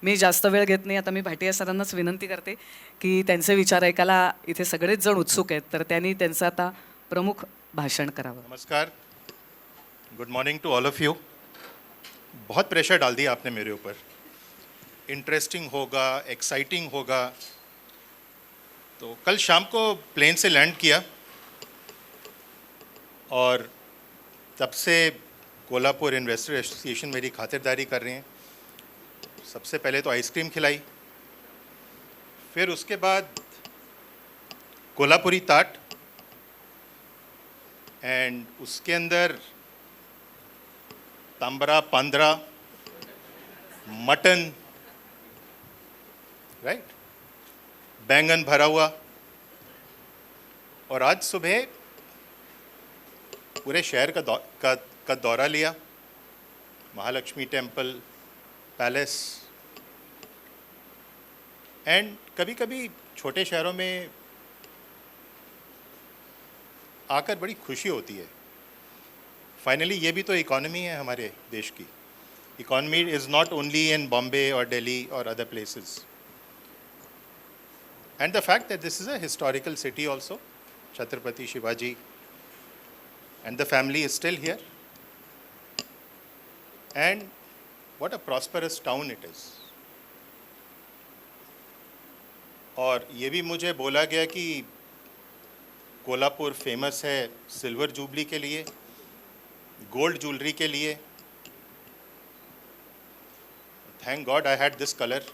मी जास्त वेळ घेत नाही. आता मी भाटिया सरांनाच विनंती करते की त्यांचे विचार ऐकायला इथे सगळेच जण उत्सुक आहेत, तर त्यांनी त्यांचं आता प्रमुख भाषण करावं. नमस्कार, good morning to all of you. बहुत प्रेशर डाल दिया आपने मेरे ऊपर. इंटरेस्टिंग होगा, एक्साइटिंग होगा. तो कल शाम को प्लेन से लैंड किया और तब से कोल्हापुर इन्वेस्टर एसोसिएशन मेरी खातिरदारी कर रहे हैं. सबसे पहले तो आइसक्रीम खिलाई, फिर उसके बाद कोल्हापुरी ताट, एंड उसके अंदर तांबरा पांदरा मटन, राइट, बैंगन भरा हुआ. और आज सुबह पूरे शहर का दौरा लिया. Mahalakshmi temple, palace. एंड कभी कभी छोटे शहरों में आकर बड़ी खुशी होती है. फाइनली ये भी तो इकॉनमी है हमारे देश की. Economy is not only in Bombay और दिल्ली और other places. And the fact that this is a historical city also. Chhatrapati Shivaji and the family is still here, and what a prosperous town it is. और ये भी मुझे बोला गया कि कोल्हापुर फेमस है सिल्वर जुबली के लिए, गोल्ड ज्वेलरी के लिए. Thank God I had this colour,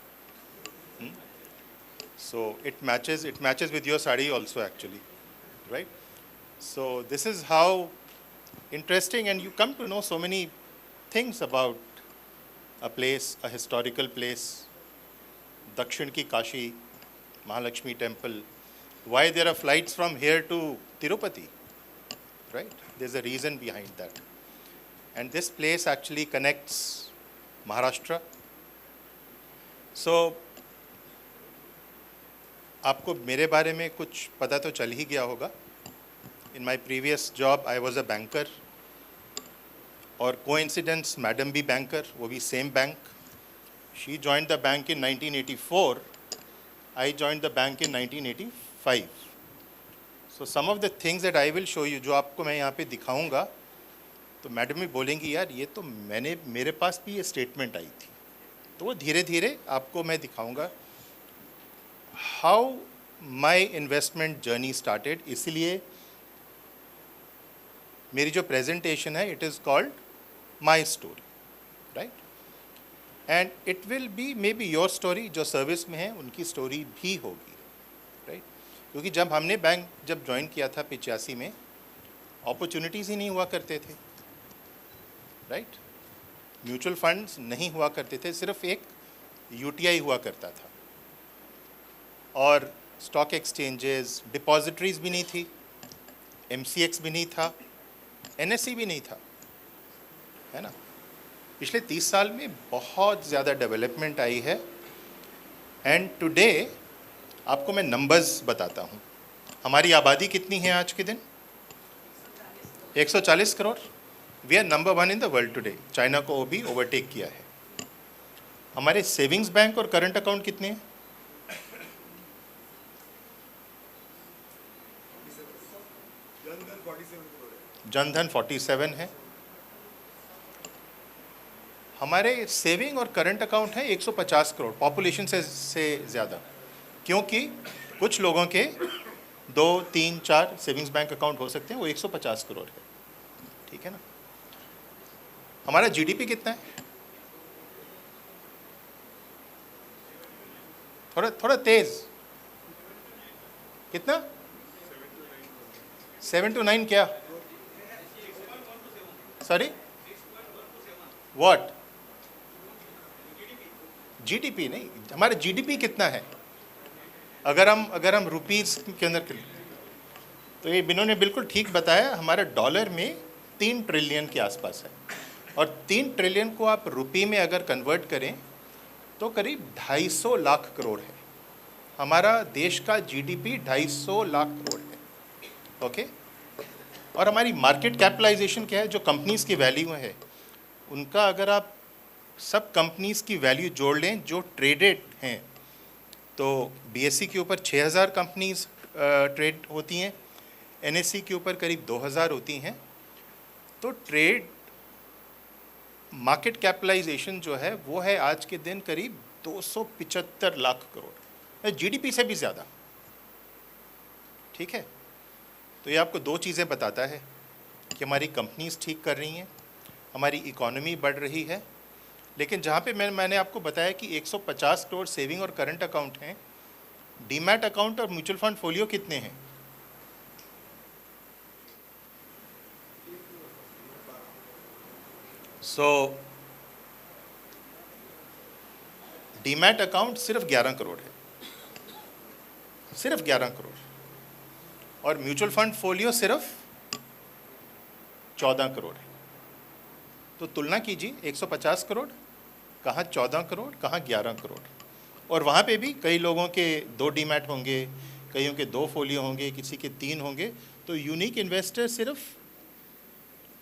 so it matches with your sari also actually, right? So this is how interesting, and you come to know so many things about a place, a historical place. Dakshin ki Kashi, Mahalakshmi temple. Why there are flights from here to Tirupati, right? There's a reason behind that. And this place actually connects Maharashtra. So आपको मेरे बारे में कुछ पता तो चल ही गया होगा. In my previous job, I was a banker. और coincidence, मैडम भी banker, वो भी same bank. She joined the bank in 1984. I joined the bank in 1985. So some of the things that I will show you, जो आपको मैं यहाँ पे दिखाऊंगा, तो मैडम भी बोलेंगी यार ये तो मेरे पास भी ये स्टेटमेंट आई थी. तो वो धीरे धीरे आपको मैं दिखाऊंगा. How my investment journey started. इसलिए मेरी जो प्रेजेंटेशन है, it is called my story, right. And it will be may be your story. जो सर्विस में है उनकी स्टोरी भी होगी, राइट. क्योंकि जब हमने बैंक जब ज्वाइन किया था 85 में, अपॉर्चुनिटीज़ ही नहीं हुआ करते थे, राइट. म्यूचुअल फंड्स नहीं हुआ करते थे, सिर्फ एक यूटीआई हुआ करता था. और स्टॉक एक्सचेंजेस, डिपॉजिटरीज भी नहीं थी, एमसीएक्स भी नहीं था, एनएससी भी नहीं था, है ना. पिछले 30 साल में बहुत ज़्यादा डेवलपमेंट आई है. एंड टुडे आपको मैं नंबर्स बताता हूँ. हमारी आबादी कितनी है आज के दिन? 140 crore. We are number 1 in the world today. China को भी ओवरटेक किया है. हमारे सेविंग्स बैंक और करंट अकाउंट कितने हैं? जनधन 47 है. हमारे सेविंग और करंट अकाउंट है 150 करोड़, पॉपुलेशन से ज़्यादा. क्योंकि कुछ लोगों के 2, 3, 4 सेविंग्स बैंक अकाउंट हो सकते हैं, वो 150 करोड़ है, ठीक है ना. हमारा जीडीपी कितना है? थोड़ा तेज. कितना? 7 to 9 क्या? Sorry, what? जीडीपी नहीं, हमारा जीडीपी कितना है? अगर हम रुपीस के अंदर, तो ये इन्होंने बिल्कुल ठीक बताया. हमारा डॉलर में 3 ट्रिलियन के आसपास है. और 3 ट्रिलियन को आप रुपये में अगर कन्वर्ट करें तो करीब 250 लाख करोड़ है. हमारा देश का जीडीपी 250 लाख करोड़ है, ओके. और हमारी मार्केट कैपिटलाइजेशन क्या है? जो कंपनीज़ की वैल्यू है उनका अगर आप सब कंपनीज की वैल्यू जोड़ लें जो ट्रेडेड हैं, तो बीएसई के ऊपर 6000 कंपनीज ट्रेड होती हैं, एनएसई के ऊपर करीब 2000 होती हैं। तो ट्रेड मार्केट कैपिटलाइजेशन जो है वो है आज के दिन करीब 275 लाख करोड़, जीडीपी से भी ज़्यादा। ठीक है, तो ये आपको दो चीज़ें बताता है कि हमारी कंपनीज ठीक कर रही हैं, हमारी इकोनॉमी बढ़ रही है। लेकिन जहाँ पे मैंने आपको बताया कि 150 करोड़ सेविंग और करंट अकाउंट हैं, डीमैट अकाउंट और म्यूचुअल फंड फोलियो कितने हैं? सो डीमैट अकाउंट सिर्फ 11 करोड़ है, सिर्फ 11 करोड़, और म्यूचुअल फंड फोलियो सिर्फ 14 करोड़ है। तो तुलना कीजिए, 150 करोड़ कहाँ 14 करोड़, कहाँ 11 करोड़। और वहाँ पे भी कई लोगों के 2 डीमैट होंगे, कईयों के 2 फोलियो होंगे, किसी के 3 होंगे। तो यूनिक इन्वेस्टर सिर्फ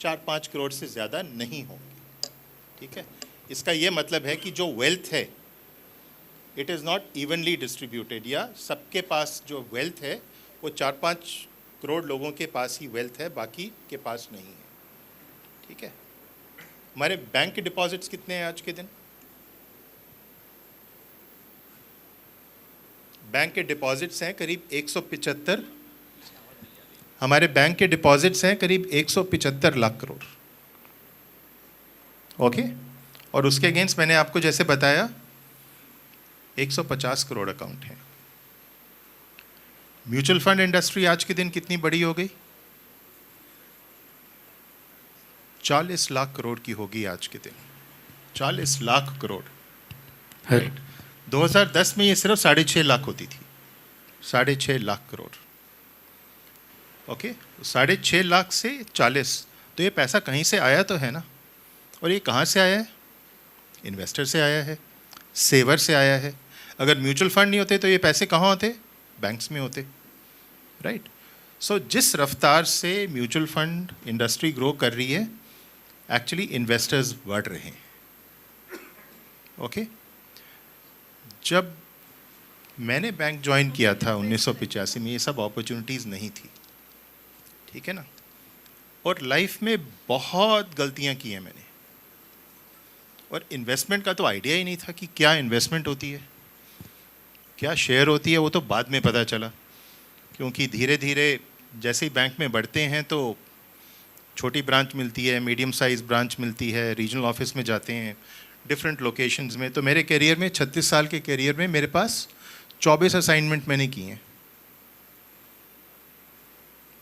4-5 करोड़ से ज़्यादा नहीं होंगे। ठीक है, इसका ये मतलब है कि जो वेल्थ है it is not evenly distributed, या सबके पास जो वेल्थ है वो 4-5 करोड़ लोगों के पास ही वेल्थ है, बाकी के पास नहीं है। ठीक है, हमारे बैंक के डिपॉजिट्स कितने हैं आज के दिन? बैंक के डिपॉजिट्स हैं करीब 175, हमारे बैंक के डिपॉजिट्स हैं करीब 175 लाख करोड़। ओके, और उसके अगेंस्ट मैंने आपको जैसे बताया 150 करोड़ अकाउंट हैं। म्यूचुअल फंड इंडस्ट्री आज के दिन कितनी बड़ी हो गई? 40 लाख करोड़ की होगी आज के दिन, 40 लाख करोड़। राइट, 2010 में ये सिर्फ 6.5 लाख होती थी, 6.5 लाख करोड़। ओके, 6.5 लाख से 40, तो ये पैसा कहीं से आया तो है ना। और ये कहाँ से आया है? इन्वेस्टर से आया है, सेवर से आया है। अगर म्यूचुअल फंड नहीं होते तो ये पैसे कहाँ होते? बैंक्स में होते। राइट, सो जिस रफ्तार से म्यूचुअल फंड इंडस्ट्री ग्रो कर रही है, एक्चुअली इन्वेस्टर्स बढ़ रहे हैं। ओके, जब मैंने बैंक ज्वाइन किया था 1985 में, ये सब अपॉर्चुनिटीज़ नहीं थी। ठीक है ना, और लाइफ में बहुत गलतियां की हैं मैंने, और इन्वेस्टमेंट का तो आइडिया ही नहीं था कि क्या इन्वेस्टमेंट होती है, क्या शेयर होती है। वो तो बाद में पता चला, क्योंकि धीरे धीरे जैसे ही बैंक में बढ़ते हैं तो छोटी ब्रांच मिलती है, मीडियम साइज़ ब्रांच मिलती है, रीजनल ऑफिस में जाते हैं डिफरेंट लोकेशंस में। तो मेरे करियर में 36 साल के करियर में मेरे पास 24 असाइनमेंट मैंने किए हैं।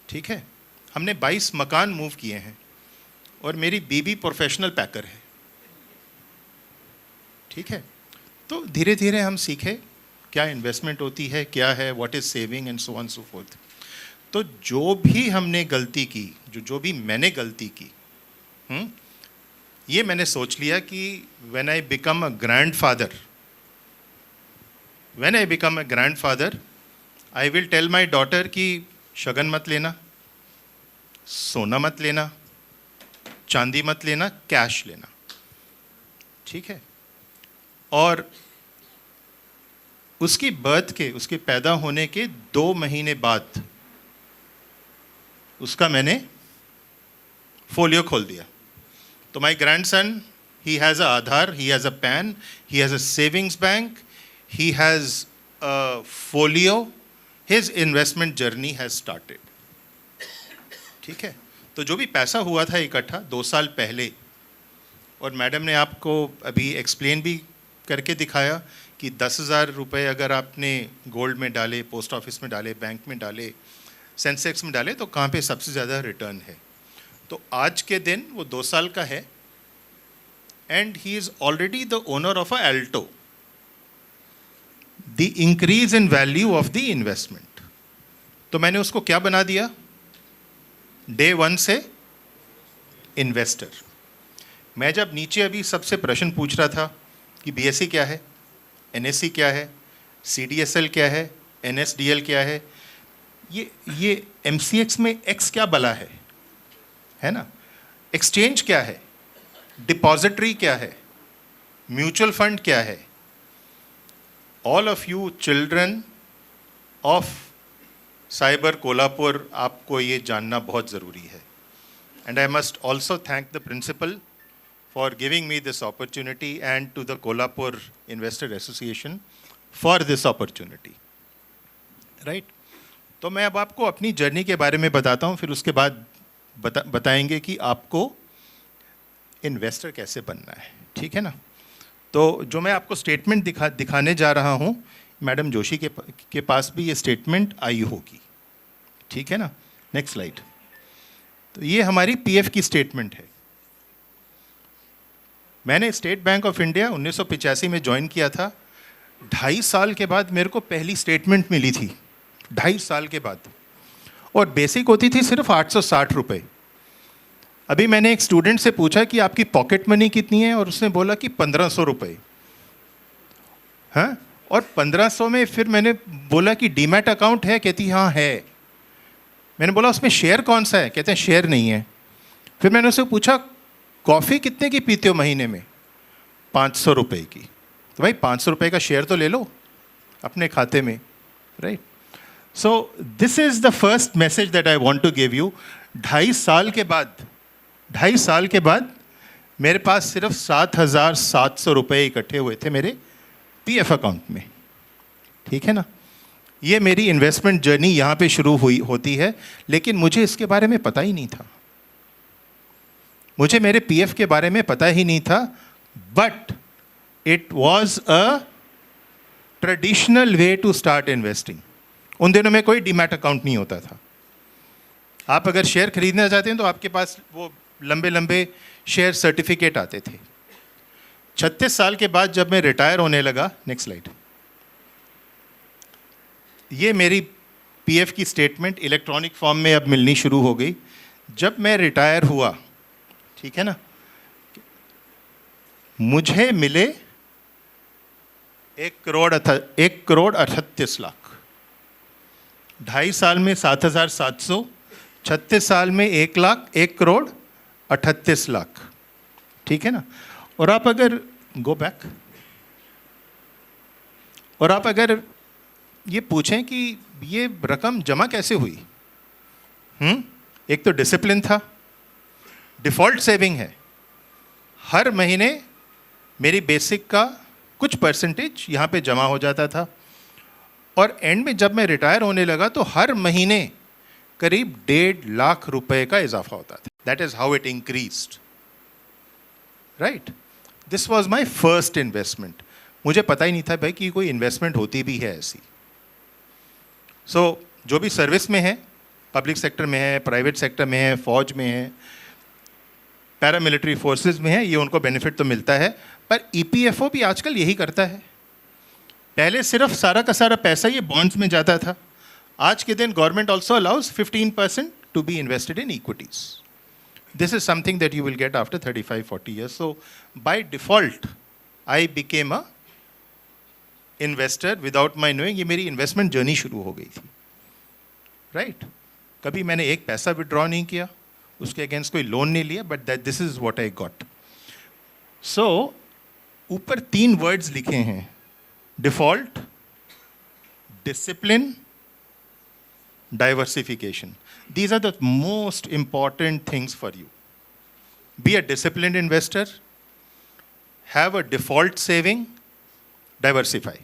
ठीक है, हमने 22 मकान मूव किए हैं, और मेरी बीबी प्रोफेशनल पैकर है। ठीक है, तो धीरे धीरे हम सीखे क्या इन्वेस्टमेंट होती है, क्या है, what is saving and so on so forth. तो जो भी हमने गलती की, जो भी मैंने गलती की, ये मैंने सोच लिया कि when I become a grandfather I will tell my daughter कि शगन मत लेना, सोना मत लेना, चांदी मत लेना, कैश लेना। ठीक है, और उसकी बर्थ के, उसके पैदा होने के 2 महीने बाद उसका मैंने फोलियो खोल दिया। तो my grandson, he has a Aadhaar, he has a PAN, he has a savings bank, he has a folio, his investment journey has started. ठीक है, तो जो भी पैसा हुआ था इकट्ठा 2 साल पहले, और मैडम ने आपको अभी एक्सप्लेन भी करके दिखाया कि 10,000 रुपये अगर आपने गोल्ड में डाले, पोस्ट ऑफिस में डाले, बैंक में डाले, सेंसेक्स में डाले, तो कहाँ पे सबसे ज़्यादा रिटर्न है। तो आज के दिन वो 2 साल का है, and he is already the owner of a Alto. The increase in value of the investment, तो मैंने उसको क्या बना दिया? डे 1 से इन्वेस्टर। मैं जब नीचे अभी सबसे प्रश्न पूछ रहा था कि बीएसई क्या है, एनएसई क्या है, सीडीएसएल क्या है, एनएसडीएल क्या है, ये एमसीएक्स में एक्स क्या बला है ना, एक्सचेंज क्या है, डिपॉजिटरी क्या है, म्यूचुअल फंड क्या है? All of you children of cyber Kolhapur, आपको ये जानना बहुत ज़रूरी है. And I must also thank the principal for giving me this opportunity and to the Kolhapur Investor Association for this opportunity. Right? तो मैं अब आपको अपनी जर्नी के बारे में बताता हूँ, फिर उसके बाद बताएंगे कि आपको इन्वेस्टर कैसे बनना है. ठीक है ना? तो जो मैं आपको स्टेटमेंट दिखाने जा रहा हूँ, मैडम जोशी के पास भी ये स्टेटमेंट आई होगी. ठीक है ना? Next slide. तो ये हमारी पीएफ की स्टेटमेंट है. मैंने स्टेट बैंक ऑफ इंडिया 1985 में ज्वाइन किया था. 2.5 साल के बाद मेरे को पहली स्टेटमेंट मिली थी. 2.5 साल के बाद. और बेसिक होती थी सिर्फ 860 रुपये. अभी मैंने एक स्टूडेंट से पूछा कि आपकी पॉकेट मनी कितनी है, और उसने बोला कि 1500 रुपये. हाँ, और 1500 में फिर मैंने बोला कि डीमैट अकाउंट है? कहती हाँ है. मैंने बोला उसमें शेयर कौन सा है? कहते हैं शेयर नहीं है. फिर मैंने उससे पूछा कॉफ़ी कितने की पीते हो महीने में? 500 रुपये की. तो भाई 500 रुपये का शेयर तो ले लो अपने खाते में. Right? So this is the first message that I want to give you. 2.5 साल के बाद मेरे पास सिर्फ 7,700 रुपये इकट्ठे हुए थे मेरे पीएफ अकाउंट में. ठीक है ना? ये मेरी इन्वेस्टमेंट जर्नी यहाँ पे शुरू होती है. लेकिन मुझे इसके बारे में पता ही नहीं था. मुझे मेरे पीएफ के बारे में पता ही नहीं था. But it was a traditional way to start investing. उन दिनों में कोई डीमैट अकाउंट नहीं होता था. आप अगर शेयर खरीदना चाहते हैं तो आपके पास वो लंबे लंबे शेयर सर्टिफिकेट आते थे. 36 साल के बाद जब मैं रिटायर होने लगा, नेक्स्ट स्लाइड, ये मेरी पीएफ की स्टेटमेंट इलेक्ट्रॉनिक फॉर्म में अब मिलनी शुरू हो गई. जब मैं रिटायर हुआ, ठीक है ना, मुझे मिले 1,38,00,000. 2.5 साल में 7,700, 36 साल में 1,38,00,000. ठीक है ना? और आप अगर गो बैक, और आप अगर ये पूछें कि ये रकम जमा कैसे हुई, एक तो डिसिप्लिन था, डिफ़ॉल्ट सेविंग है. हर महीने मेरी बेसिक का कुछ परसेंटेज यहाँ पे जमा हो जाता था. और एंड में जब मैं रिटायर होने लगा तो हर महीने करीब 1.5 लाख रुपए का इजाफा होता था. That is how it increased. Right? This was my first investment. मुझे पता ही नहीं था भाई कि कोई इन्वेस्टमेंट होती भी है ऐसी. सो जो भी सर्विस में है, पब्लिक सेक्टर में है, प्राइवेट सेक्टर में है, फौज में है, पैरामिलिट्री फोर्सेस में है, ये उनको बेनिफिट तो मिलता है. पर ईपीएफओ भी आजकल यही करता है. पहले सिर्फ सारा का सारा पैसा ये बॉन्ड्स में जाता था. आज के दिन government also allows 15% to be invested in equities. This is something that you will get after 35-40 years. So by default I became a investor without my knowing. ये मेरी इन्वेस्टमेंट जर्नी शुरू हो गई थी. राइट? कभी मैंने एक पैसा विड्रॉ नहीं किया, उसके अगेंस्ट कोई लोन नहीं लिया, but that this is what I got. So ऊपर 3 वर्ड्स लिखे हैं: default, discipline, diversification. These are the most important things for you. Be a disciplined investor, have a default saving, diversify.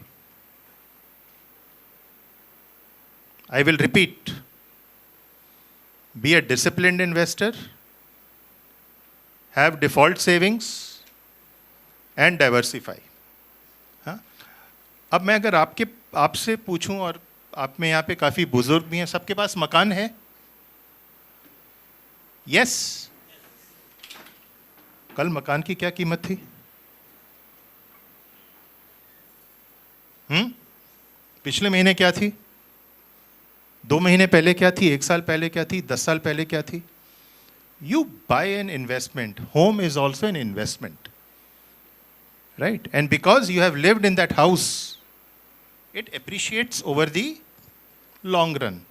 I will repeat. Be a disciplined investor, have default savings, and diversify. हाँ? अब मैं अगर आपसे पूछूं, और आप में यहाँ पे काफ़ी बुजुर्ग भी हैं, सबके पास मकान है? यस? कल मकान की क्या कीमत थी? पिछले महीने क्या थी? 2 महीने पहले क्या थी? 1 साल पहले क्या थी? 10 साल पहले क्या थी? You buy an investment. Home is also an investment. Right? And because you have lived in that house, it appreciates over the long run.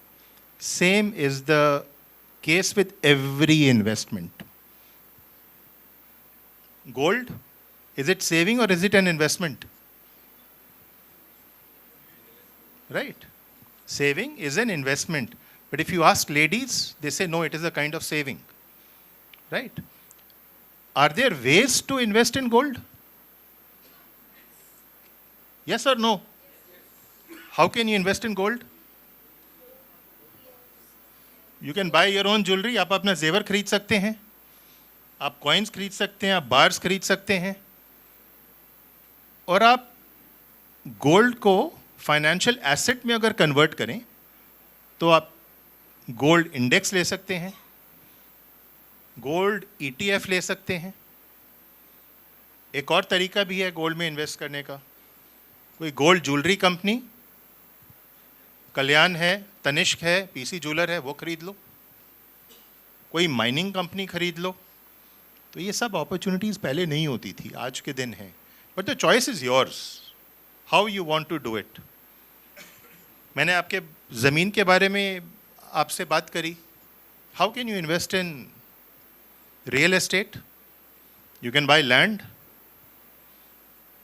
Same is the case with every investment. Gold, Is it saving or is it an investment? Right? Saving is an investment. But if you ask ladies, they say no, it is a kind of saving. Right? Are there ways to invest in gold? Yes or no? How can you invest in gold? You can buy your own jewelry. आप अपना जेवर खरीद सकते हैं, आप coins खरीद सकते हैं, आप बार्स खरीद सकते हैं, और आप गोल्ड को फाइनेंशियल एसेट में अगर कन्वर्ट करें तो आप गोल्ड इंडेक्स ले सकते हैं, गोल्ड ETF ले सकते हैं. एक और तरीका भी है गोल्ड में इन्वेस्ट करने का. कोई गोल्ड ज्वेलरी कंपनी, कल्याण है, तनिष्क है, PC ज्वेलर है, वो खरीद लो. कोई माइनिंग कंपनी खरीद लो. तो ये सब अपॉर्चुनिटीज़ पहले नहीं होती थी, आज के दिन है. But the choice is yours, how you want to do it. मैंने आपके ज़मीन के बारे में आपसे बात करी. How can you invest in real estate? You can buy land,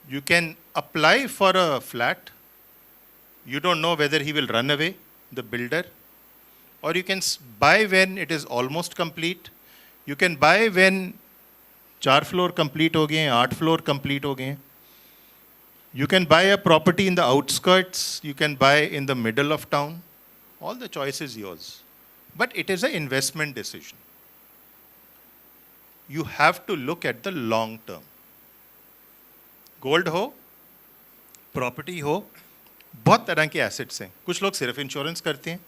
you can apply for a flat. You don't know whether he will run away, the builder, or you can buy when it is almost complete. You can buy when 4 floor complete हो गए हैं, 8 floor complete हो गए हैं. You can buy a property in the outskirts, you can buy in the middle of town. All the choice is yours. But it is an investment decision. You have to look at the long term. Gold हो, property हो, बहुत तरह के assets हैं. कुछ लोग सिर्फ insurance करते हैं,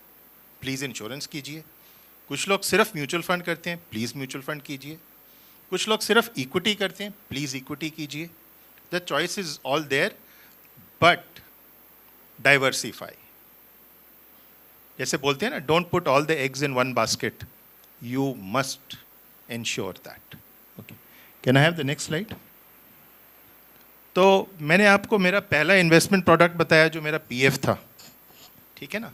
प्लीज़ इंश्योरेंस कीजिए. कुछ लोग सिर्फ म्यूचुअल फंड करते हैं, प्लीज़ म्यूचुअल फंड कीजिए. कुछ लोग सिर्फ इक्विटी करते हैं, प्लीज़ इक्विटी कीजिए. The choice is all there, but diversify. जैसे बोलते हैं ना, don't put all the eggs in one basket, you must insure that. Okay, can I have the next slide? तो मैंने आपको मेरा पहला इन्वेस्टमेंट प्रोडक्ट बताया जो मेरा PF था, ठीक है ना.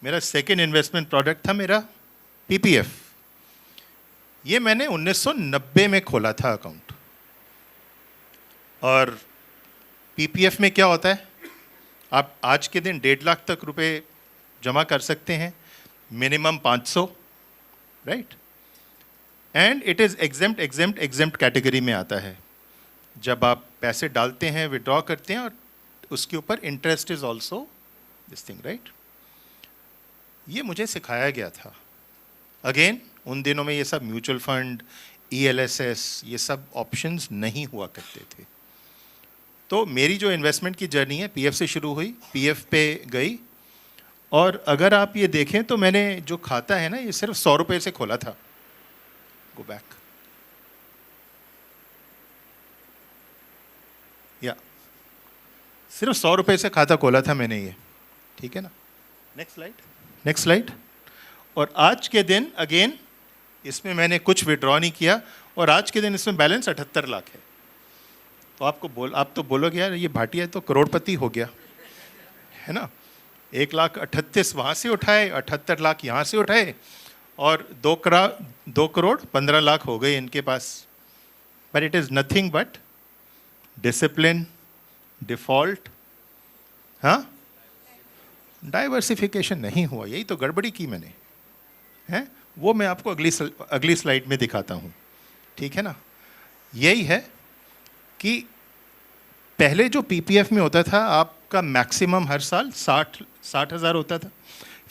मेरा सेकंड इन्वेस्टमेंट प्रोडक्ट था मेरा PPF. ये मैंने 1990 में खोला था अकाउंट. और PPF में क्या होता है, आप आज के दिन 1.5 लाख तक रुपए जमा कर सकते हैं, minimum 500, right. And it is exempt category में आता है. जब आप पैसे डालते हैं, विड्रॉ करते हैं, और उसके ऊपर interest is also this thing, right. ये मुझे सिखाया गया था. अगेन उन दिनों में ये सब म्यूचुअल फंड, ELSS, ये सब ऑप्शंस नहीं हुआ करते थे. तो मेरी जो इन्वेस्टमेंट की जर्नी है PF से शुरू हुई, PF पे गई. और अगर आप ये देखें तो मैंने जो खाता है ना, ये सिर्फ 100 रुपये से खोला था. Go back. या सिर्फ 100 रुपये से खाता खोला था मैंने ये, ठीक है ना. Next slide. और आज के दिन अगेन इसमें मैंने कुछ विड्रॉ नहीं किया, और आज के दिन इसमें बैलेंस 78 लाख है. तो आप तो बोलोगे यार ये भाटिया तो करोड़पति हो गया, है ना. 1,38,000 वहाँ से उठाए, 78 लाख यहाँ से उठाए, और 2 करोड़ 15 लाख हो गए इनके पास. But it is nothing but discipline, default, हाँ, डाइवर्सिफिकेशन नहीं हुआ. यही तो गड़बड़ी की मैंने, हैं. वो मैं आपको अगली स्लाइड में दिखाता हूँ, ठीक है ना. यही है कि पहले जो PPF में होता था, आपका मैक्सिमम हर साल 60,000 होता था,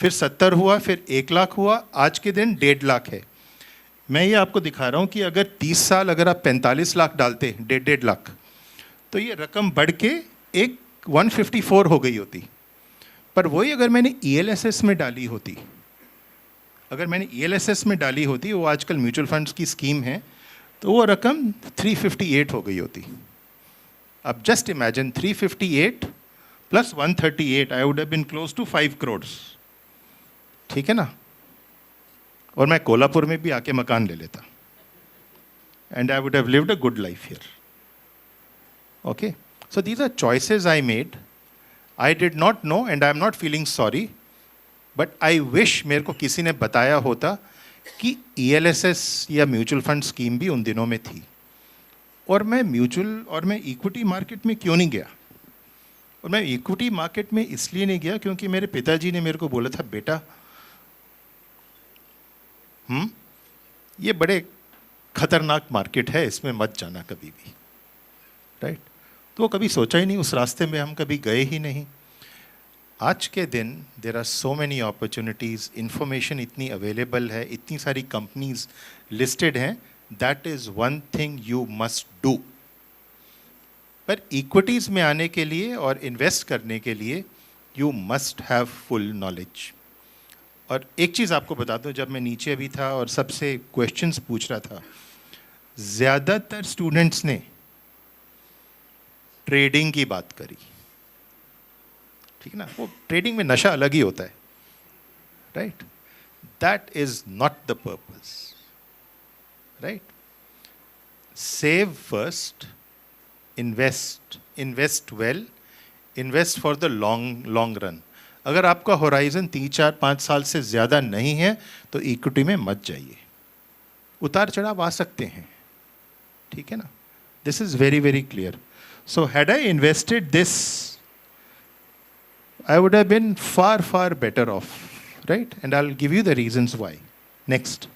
फिर 70 हुआ, फिर 1 लाख हुआ, आज के दिन 1.5 लाख है. मैं ये आपको दिखा रहा हूँ कि अगर 30 साल अगर आप 45 लाख डालते, 1.5 लाख, तो ये रकम बढ़ के एक 154 हो गई होती. पर वही अगर मैंने ELSS में डाली होती, वो आजकल म्यूचुअल फंड्स की स्कीम है, तो वो रकम 358 हो गई होती. अब just imagine 358 plus 138, I would have been close to 5 crore, ठीक है ना. और मैं कोल्हापुर में भी आके मकान ले लेता, and I would have lived a good life here. Okay, so these are choices I made. I did not know and I am not feeling sorry, but I wish मेरे को किसी ने बताया होता कि ELSS या म्यूचुअल फंड स्कीम भी उन दिनों में थी. और मैं इक्विटी मार्केट में क्यों नहीं गया? और मैं इक्विटी मार्केट में इसलिए नहीं गया क्योंकि मेरे पिताजी ने मेरे को बोला था, बेटा ये बड़े खतरनाक मार्केट है, इसमें मत जाना कभी भी, राइट? तो वो कभी सोचा ही नहीं, उस रास्ते में हम कभी गए ही नहीं। आज के दिन there are so many opportunities, information इतनी अवेलेबल है, इतनी सारी कंपनीज लिस्टेड हैं, that is one thing you must do. पर इक्विटीज़ में आने के लिए और इन्वेस्ट करने के लिए you must have full knowledge. और एक चीज़ आपको बता दूं, जब मैं नीचे अभी था और सबसे क्वेश्चंस पूछ रहा था, ज़्यादातर स्टूडेंट्स ने ट्रेडिंग की बात करी, ठीक है ना? वो ट्रेडिंग में नशा अलग ही होता है, right? That is not the purpose, right? Save first, invest well, invest for the long run. अगर आपका होराइजन 3, 4, 5 साल से ज़्यादा नहीं है तो इक्विटी में मत जाइए। उतार चढ़ाव आ सकते हैं, ठीक है ना? This is very very clear. So had I invested this, I would have been far better off, right? And I'll give you the reasons why. Next.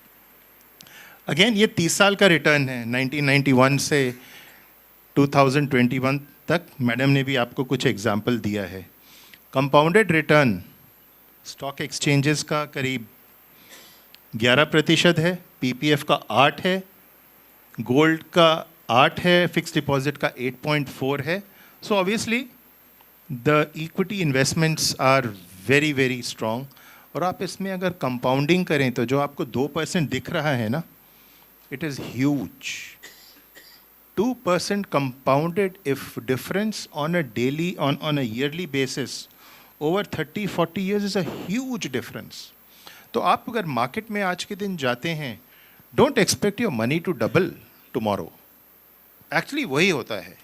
Again, ये 30 साल का रिटर्न है, 1991 से 2021 तक। मैडम ने भी आपको कुछ एग्जाम्पल दिया है। कंपाउंडेड रिटर्न स्टॉक एक्सचेंजेस का करीब 11% है, पीपीएफ का 8 है, गोल्ड का 8 है, फिक्स डिपॉजिट का 8.4 है। So obviously the equity investments are very very strong. और आप इसमें अगर कंपाउंडिंग करें तो जो आपको 2% दिख रहा है ना, it is huge. 2% compounded if difference on a daily on a yearly basis over 30-40 years is a huge difference. तो आप अगर मार्केट में आज के दिन जाते हैं, don't expect your money to double tomorrow. Actually वही होता है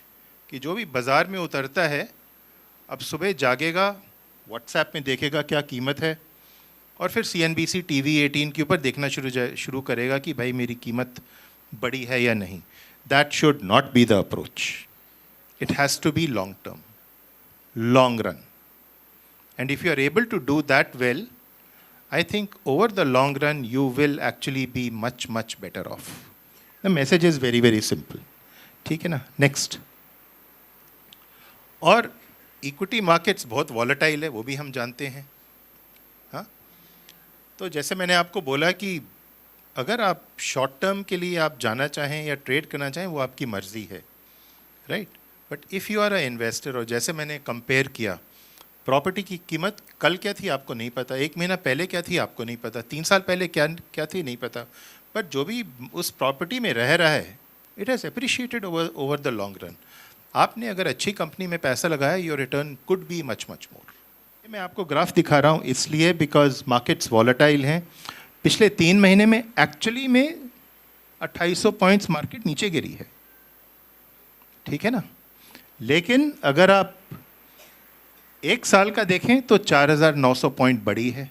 कि जो भी बाज़ार में उतरता है, अब सुबह जागेगा, व्हाट्सएप में देखेगा क्या कीमत है, और फिर CNBC TV 18 के ऊपर देखना शुरू करेगा कि भाई मेरी कीमत बड़ी है या नहीं। That should not be the approach. It has to be long term, long run. And if you are able to do that well, I think over the long run you will actually be much better off. The message is very very simple, ठीक है ना? Next. और equity markets बहुत volatile है, वो भी हम जानते हैं। हाँ, तो जैसे मैंने आपको बोला कि अगर आप शॉर्ट टर्म के लिए आप जाना चाहें या ट्रेड करना चाहें, वो आपकी मर्ज़ी है, right? But if you are a investor, और जैसे मैंने कंपेयर किया, प्रॉपर्टी की कीमत कल क्या थी आपको नहीं पता, 1 महीना पहले क्या थी आपको नहीं पता, 3 साल पहले क्या थी नहीं पता, बट जो भी उस प्रॉपर्टी में रह रहा है, it has appreciated over the long run. आपने अगर अच्छी कंपनी में पैसा लगाया, your return could be much more. मैं आपको ग्राफ दिखा रहा हूँ इसलिए बिकॉज मार्केट्स वॉलेटाइल हैं। पिछले 3 महीने में एक्चुअली में 2800 पॉइंट्स मार्केट नीचे गिरी है, ठीक है ना? लेकिन अगर आप 1 साल का देखें तो 4900 पॉइंट बढ़ी है।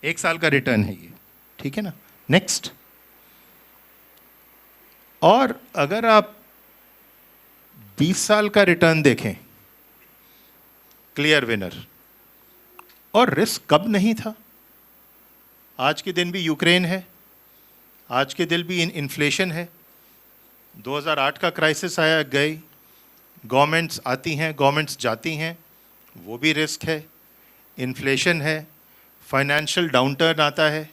1 साल का रिटर्न है ये, ठीक है ना? नेक्स्ट। और अगर आप 20 साल का रिटर्न देखें, क्लियर विनर। और रिस्क कब नहीं था? आज के दिन भी यूक्रेन है, आज के दिन भी इन्फ्लेशन है, 2008 का क्राइसिस आया, गई, गवर्नमेंट्स आती हैं, गवर्नमेंट्स जाती हैं, वो भी रिस्क है, इन्फ्लेशन है, फाइनेंशियल डाउनटर्न आता है।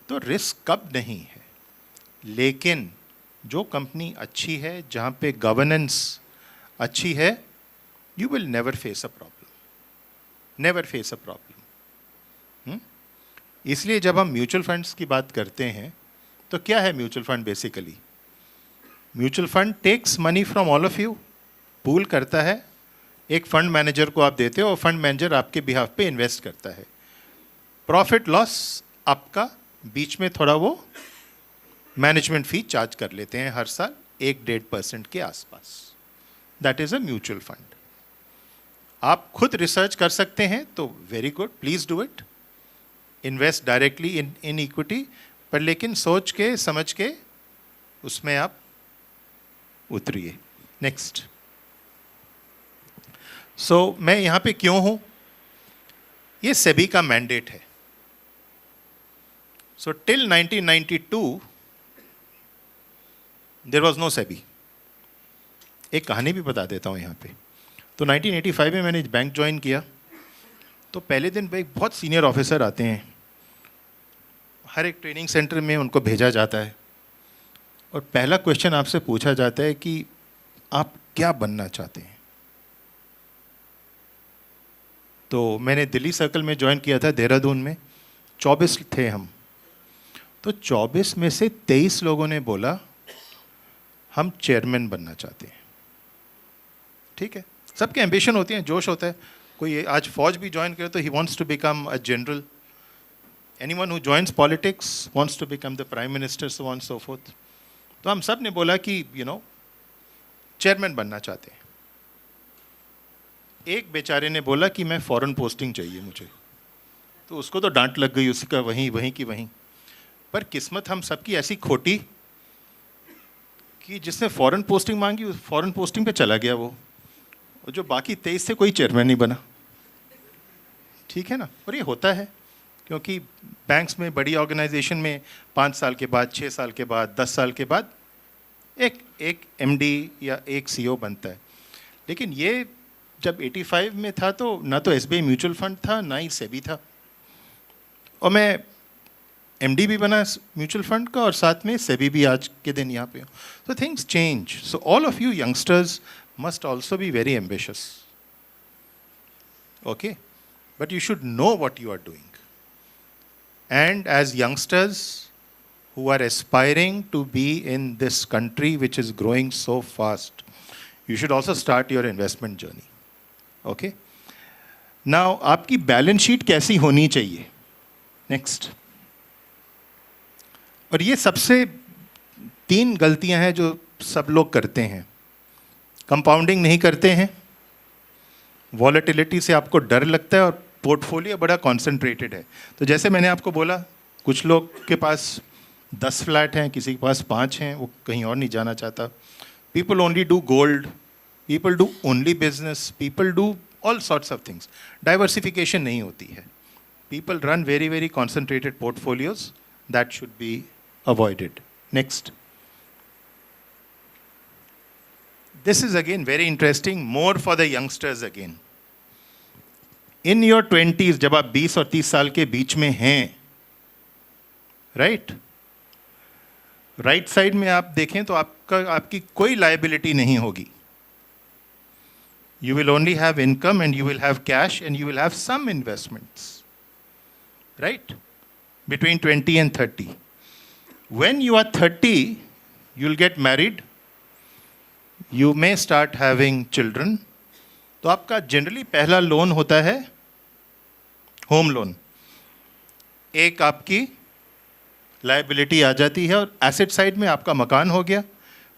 तो रिस्क कब नहीं है? लेकिन जो कंपनी अच्छी है, जहाँ पे गवर्नेंस अच्छी है, you will never face a problem, never face a problem. इसलिए जब हम म्यूचुअल फंड्स की बात करते हैं तो क्या है mutual fund? Basically mutual fund takes money from all of you, pool करता है, एक फंड मैनेजर को आप देते हो और फंड मैनेजर आपके बिहाफ पे इन्वेस्ट करता है। प्रॉफिट लॉस आपका बीच में थोड़ा वो मैनेजमेंट फी चार्ज कर लेते हैं हर साल 1-1.5% के आसपास। That is a mutual fund. आप खुद रिसर्च कर सकते हैं तो very good, please do it, invest directly in equity, पर लेकिन सोच के समझ के उसमें आप उतरिए। नेक्स्ट। सो मैं यहाँ पे क्यों हूँ? ये सेबी का मैंडेट है। So till 1992 there was no SEBI. एक कहानी भी बता देता हूँ यहाँ पे। तो 1985 में मैंने बैंक ज्वाइन किया, तो पहले दिन पे एक बहुत सीनियर ऑफिसर आते हैं, हर एक ट्रेनिंग सेंटर में उनको भेजा जाता है, और पहला क्वेश्चन आपसे पूछा जाता है कि आप क्या बनना चाहते हैं। तो मैंने दिल्ली सर्कल में ज्वाइन किया था, देहरादून में 24 थे हम। तो 24 में से 23 लोगों ने बोला हम चेयरमैन बनना चाहते हैं। ठीक है, सबके एम्बिशन होती हैं, जोश होता है। कोई आज फौज भी ज्वाइन करे तो he wants to become a general. Anyone who joins politics wants to become the prime minister, so on so forth. तो हम सब ने बोला कि चेयरमैन बनना चाहते हैं। एक बेचारे ने बोला कि मैं फॉरेन पोस्टिंग चाहिए मुझे, तो उसको तो डांट लग गई, उसका वहीं की वहीं। पर किस्मत हम सबकी ऐसी खोटी कि जिसने फॉरेन पोस्टिंग मांगी उस फॉरेन पोस्टिंग पे चला गया वो, और जो बाकी 23 से कोई चेयरमैन नहीं बना। ठीक है ना? और ये होता है क्योंकि बैंक्स में, बड़ी ऑर्गेनाइजेशन में 5 साल के बाद, 6 साल के बाद, 10 साल के बाद एक एमडी या एक सीईओ बनता है। लेकिन ये जब 85 में था तो ना तो एसबीआई म्यूचुअल फंड था, ना ही सेबी था, और मैं एमडी भी बना म्यूचुअल फंड का, और साथ में सेबी भी आज के दिन यहाँ पे हूँ। So things change. So all of you youngsters must also be very ambitious. Okay? But you should know what you are doing. And as youngsters who are aspiring to be in this country which is growing so fast, you should also start your investment journey. Okay? Now, आपकी balance sheet कैसी होनी चाहिए? Next. और ये सबसे 3 गलतियां हैं जो सब लोग करते हैं। कंपाउंडिंग नहीं करते हैं, वॉलेटिलिटी से आपको डर लगता है, और पोर्टफोलियो बड़ा कॉन्सेंट्रेटेड है। तो जैसे मैंने आपको बोला, कुछ लोग के पास 10 फ्लैट हैं, किसी के पास 5 हैं, वो कहीं और नहीं जाना चाहता। People only do gold, people do only business, people do all sorts of things. Diversification नहीं होती है। People run very very concentrated portfolios, that should be avoided. Next. This is again very interesting, more for the youngsters again. In your 20s, जब आप 20 और 30 साल के बीच में हैं, राइट साइड में आप देखें तो आपकी कोई लायबिलिटी नहीं होगी. You will only have income and you will have cash and you will have some investments. Right? Between 20 and 30. When you are 30, you'll get married. You may start having children. तो आपका generally पहला loan होता है home loan. एक आपकी liability आ जाती है और एसेट साइड में आपका मकान हो गया,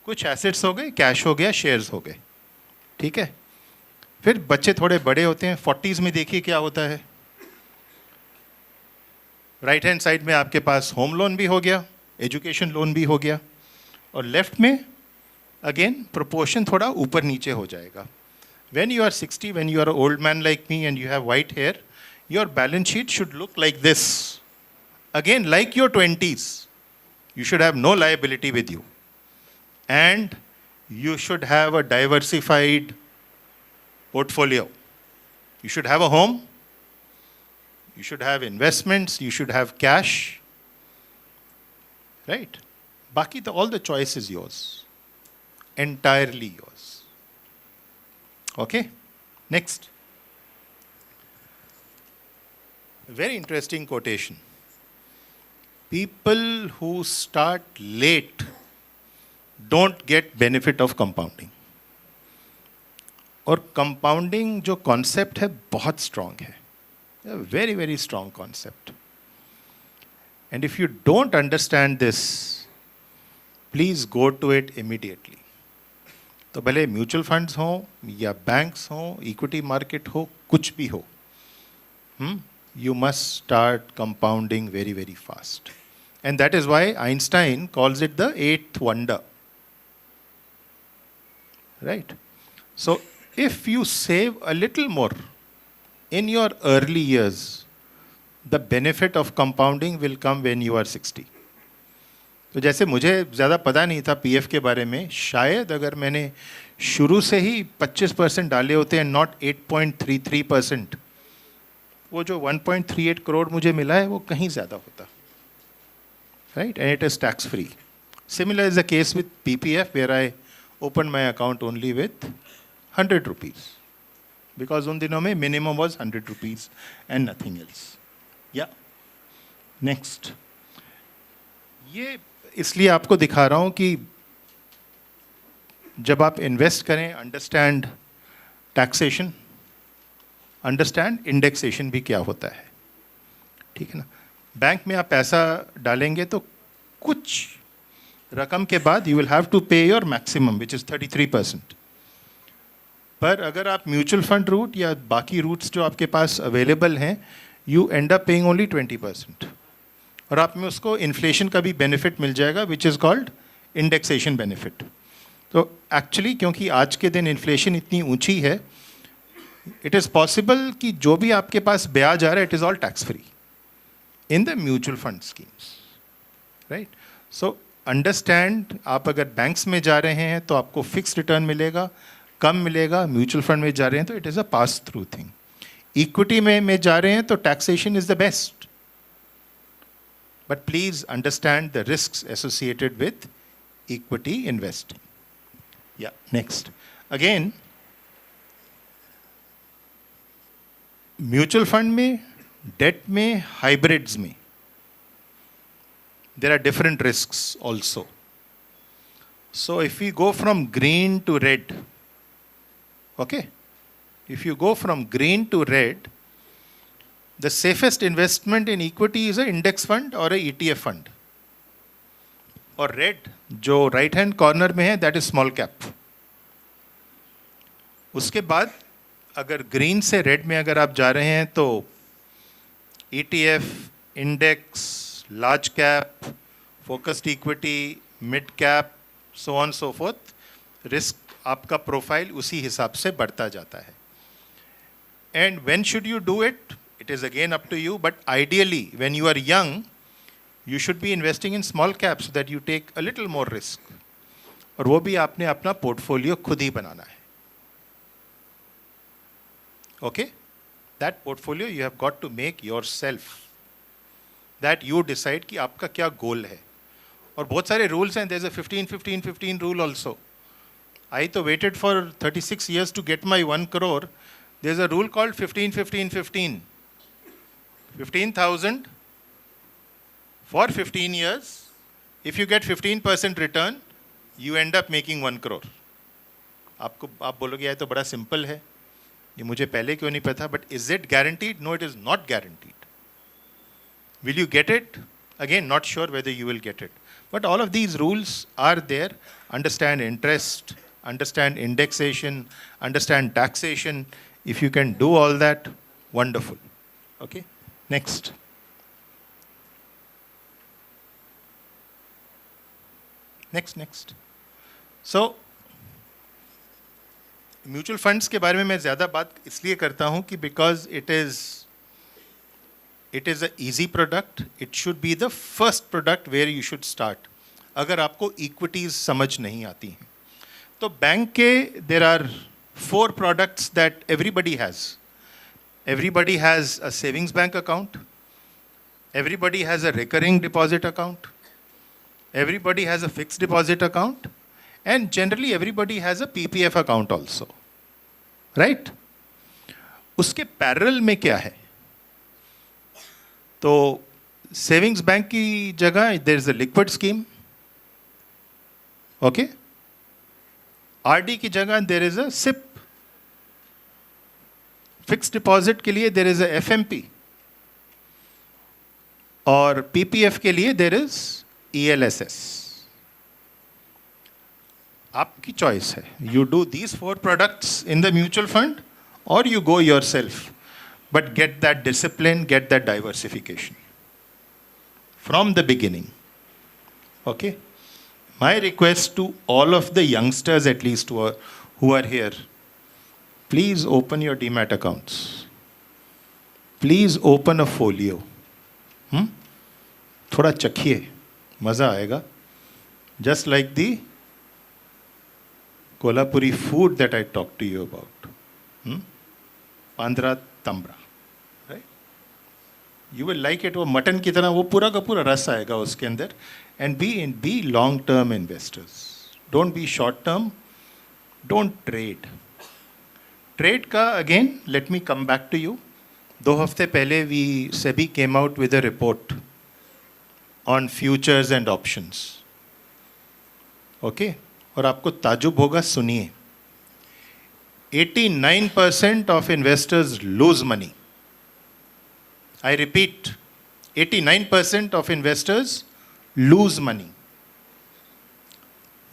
कुछ एसेट्स हो गए, कैश हो गया, शेयर्स हो गए. ठीक है. फिर बच्चे थोड़े बड़े होते हैं. 40s में देखिए क्या होता है. राइट हैंड साइड में आपके पास होम लोन भी हो गया, एजुकेशन लोन भी हो गया, और लेफ्ट में अगेन प्रोपोर्शन थोड़ा ऊपर नीचे हो जाएगा. When you are 60, when you are an old man like me and you have white hair, your balance sheet should look like this. Again, like your 20s, you should have no liability with you. And you should have a diversified portfolio. You should have a home, you should have investments, you should have cash. Right? Baki, all the choice is yours. Entirely yours. Okay? Next. Very interesting quotation. People who start late don't get benefit of compounding. और compounding जो concept है बहुत strong है. A very, very strong concept. And if you don't understand this, please go to it immediately. तो भले mutual funds हों या banks हों, इक्विटी मार्केट हो, कुछ भी हो, you must start compounding very, very fast. And that is why Einstein calls it the eighth wonder. right? So if you save a little more in your early years, the benefit of compounding will come when you are 60. तो जैसे मुझे ज़्यादा पता नहीं था PF के बारे में, शायद अगर मैंने शुरू से ही 25% डाले होते हैं, नॉट 8.33%, वो जो 1.38 करोड़ मुझे मिला है वो कहीं ज़्यादा होता, right? And it is tax free. Similar is the case with PPF, where I opened my account only with 100 rupees. Because उन दिनों में minimum was 100 rupees and nothing else. Yeah. Next. ये इसलिए आपको दिखा रहा हूँ कि जब आप इन्वेस्ट करें, अंडरस्टैंड टैक्सेशन, अंडरस्टैंड इंडेक्सेशन भी क्या होता है, ठीक है ना? बैंक में आप पैसा डालेंगे तो कुछ रकम के बाद यू विल हैव टू पे योर मैक्सिमम विच इज़ 33%. पर अगर आप म्यूचुअल फंड रूट या बाकी रूट्स जो आपके पास अवेलेबल हैं, you and up paying only 20%. और आप में उसको इन्फ्लेशन का भी बेनिफिट मिल जाएगा which is called indexation benefit. तो एक्चुअली क्योंकि आज के दिन इन्फ्लेशन इतनी ऊंची है, इट इज़ पॉसिबल कि जो भी आपके पास ब्याज आ रहा है it is all tax free in the mutual fund schemes, right? So understand, आप अगर बैंक्स में जा रहे हैं तो आपको फिक्स रिटर्न मिलेगा, कम मिलेगा. म्यूचुअल फंड में जा रहे हैं तो it is a pass through thing. Equity में जा रहे हैं तो taxation is the best. But please understand the risks associated with equity investing. या नेक्स्ट, अगेन म्यूचुअल फंड में, डेट में, हाइब्रिड्स में there are different risks also. So if we go from green to red, okay, if you go from green to red, the safest investment in equity is a index fund or a ETF fund. और red जो right hand corner में है, that is small cap. उसके बाद अगर green से red में अगर आप जा रहे हैं तो ETF, index, large cap, focused equity, mid cap, so on so forth, risk आपका प्रोफाइल उसी हिसाब से बढ़ता जाता है. And when should you do it? It is again up to you, but ideally when you are young, you should be investing in small caps so that you take a little more risk. और वो भी आपने अपना portfolio खुद ही बनाना है. Okay? That portfolio you have got to make yourself. That you decide कि आपका क्या गोल है. और बहुत सारे रूल्स हैं. there's a 15-15-15 rule also. I तो waited for 36 years to get my 1 crore. There's a rule called 15-15-15. 15,000 for 15 years. If you get 15% return, you end up making 1 crore. आप बोलोगे ये तो बड़ा सिंपल है, ये मुझे पहले क्यों नहीं पता. But is it guaranteed? No, it is not guaranteed. Will you get it? Again, not sure whether you will get it. But all of these rules are there. Understand interest, understand indexation, understand taxation. If you can do all that, wonderful. Okay, next. Next. So, mutual funds के बारे में मैं ज़्यादा बात इसलिए करता हूँ कि because it is a easy product. It should be the first product where you should start. अगर आपको इक्विटीज़ समझ नहीं आती हैं तो बैंक के there are 4 products that everybody has. Everybody has a savings bank account. Everybody has a recurring deposit account. Everybody has a fixed deposit account. And generally everybody has a PPF account also. Right? उसके parallel में क्या है? तो savings bank की जगह there is a liquid scheme. Okay, RD की जगह there is a SIP. Fixed deposit के लिए देयर इज अ एफएमपी. और पीपीएफ के लिए देयर इज ईएलएसएस. आपकी चॉइस है. You do these 4 products in the mutual fund or you go yourself. But get that discipline, get that diversification from the beginning. Okay? My request to all of the youngsters, at least who are here, please open your demat accounts. Please open a folio. थोड़ा चखिए, मज़ा आएगा. Just like the Kolhapuri food that I talked to you about. Pandra Tambra. Right? You will like it. वो mutton की तरह वो पूरा का पूरा रस आएगा उसके अंदर. And be long-term investors. Don't be short-term. Don't trade. Trade का again, let me come back to you. 2 हफ्ते पहले SEBI came out with a report on futures and options. Okay? और आपको ताजुब होगा, सुनिए. 89% of investors lose money. I repeat, 89% of investors lose money.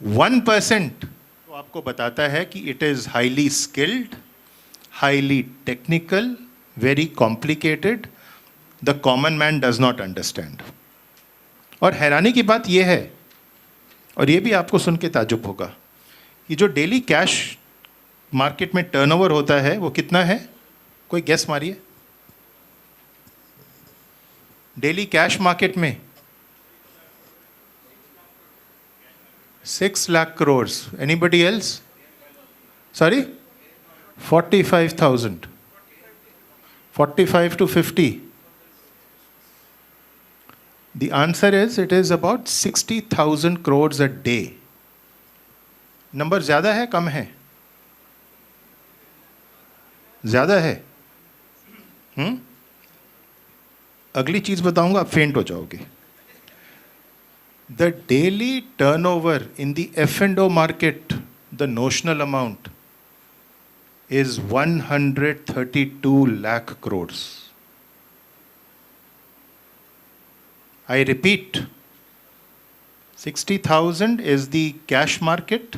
1% तो आपको बताता है कि it is highly skilled, highly technical, very complicated. The common man does not understand. और हैरानी की बात यह है, और ये भी आपको सुन के ताजुब होगा, कि जो डेली कैश मार्केट में टर्नओवर होता है वो कितना है? कोई गेस मारिए. डेली कैश मार्केट में 6 lakh crores. Anybody else? Sorry? 45,000. 45 to 50. The answer is it is about 60,000 crores a day. Number ज़्यादा है कम है? ज़्यादा है. अगली चीज़ बताऊंगा, आप फेंट हो जाओगे. The daily turnover in the F&O market, the notional amount is 132 lakh crores. I repeat, 60,000 is the cash market.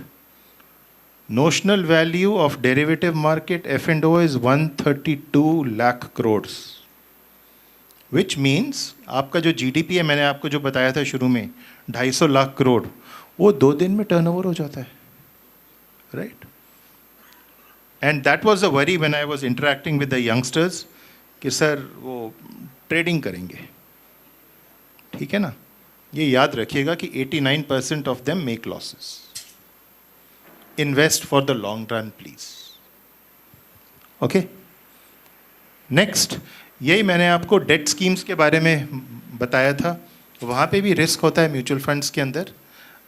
Notional value of derivative market F&O is 132 lakh crores. Which means आपका जो GDP है, मैंने आपको जो बताया था शुरू में 250 लाख करोड़, वो 2 दिन में टर्नओवर हो जाता है. Right? And that was a worry when I was interacting with the youngsters कि सर वो ट्रेडिंग करेंगे. ठीक है ना? ये याद रखिएगा कि 89% of them make losses. Invest for the long run, please. Okay? Next, यही मैंने आपको डेट स्कीम्स के बारे में बताया था. वहाँ पे भी रिस्क होता है म्यूचुअल फंड्स के अंदर.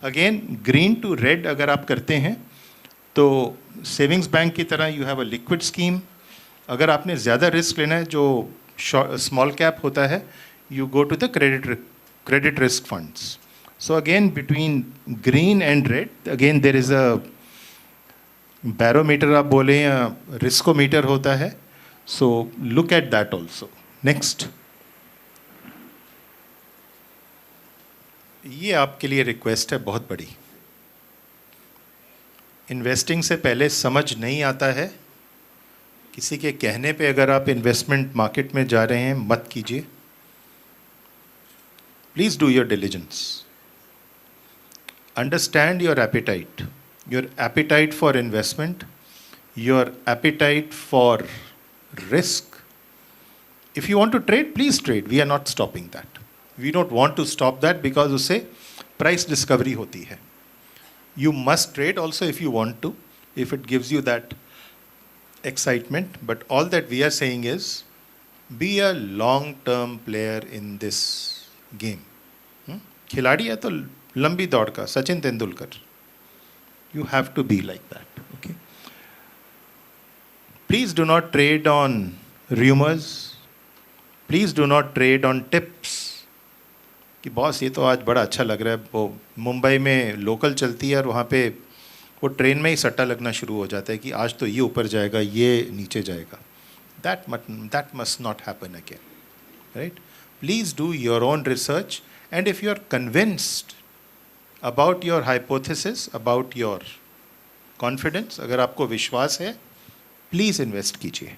अगेन ग्रीन टू रेड अगर आप करते हैं तो सेविंग्स बैंक की तरह you have a liquid scheme. अगर आपने ज़्यादा रिस्क लेना है जो स्मॉल कैप होता है, you go to the credit risk funds. So again, between green and red, again there is a barometer आप बोले या riskometer होता है. So look at that also. Next. ये आपके लिए रिक्वेस्ट है बहुत बड़ी. इन्वेस्टिंग से पहले समझ नहीं आता है. किसी के कहने पे अगर आप इन्वेस्टमेंट मार्केट में जा रहे हैं, मत कीजिए. Please do your diligence. Understand your appetite for investment, your appetite for risk. If you want to trade, please trade. We are not stopping that. We don't want to stop that because उससे price discovery होती है. You must trade also if you want to, if it gives you that excitement. But all that we are saying is, be a long-term player in this game. खिलाड़ी है तो लंबी दौड़ का, Sachin Tendulkar. You have to be like that. Okay. Please do not trade on rumours. Please do not trade on tips कि boss ये तो आज बड़ा अच्छा लग रहा है. वो मुंबई में लोकल चलती है और वहाँ पे वो ट्रेन में ही सट्टा लगना शुरू हो जाता है कि आज तो ये ऊपर जाएगा, ये नीचे जाएगा. That must not happen again. Right. Please do your own research, and if you are convinced about your hypothesis, about your confidence, अगर आपको विश्वास है, please invest कीजिए.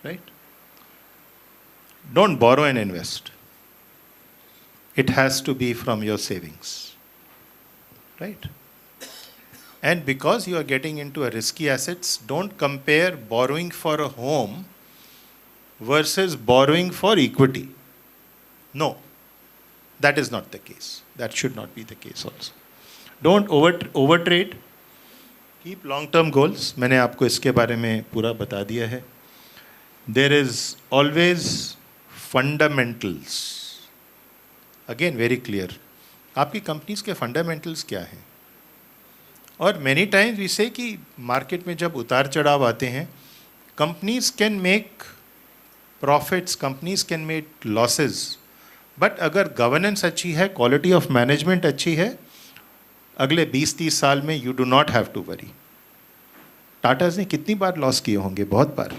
Right? Don't borrow and invest. It has to be from your savings. Right? And because you are getting into a risky assets, don't compare borrowing for a home versus borrowing for equity. No, that is not the case. That should not be the case also. Don't overtrade. Keep long-term goals. मैंने आपको इसके बारे में पूरा बता दिया है. There is always fundamentals. Again, very clear. आपकी कंपनीज के फंडामेंटल्स क्या हैं? और मैनी टाइम्स वी से कि मार्केट में जब उतार चढ़ाव आते हैं, companies can make profits, companies can make losses, but अगर गवर्नेंस अच्छी है, क्वालिटी ऑफ मैनेजमेंट अच्छी है, अगले 20-30 साल में you do not have to worry. Tatas ने कितनी बार लॉस किए होंगे? बहुत बार,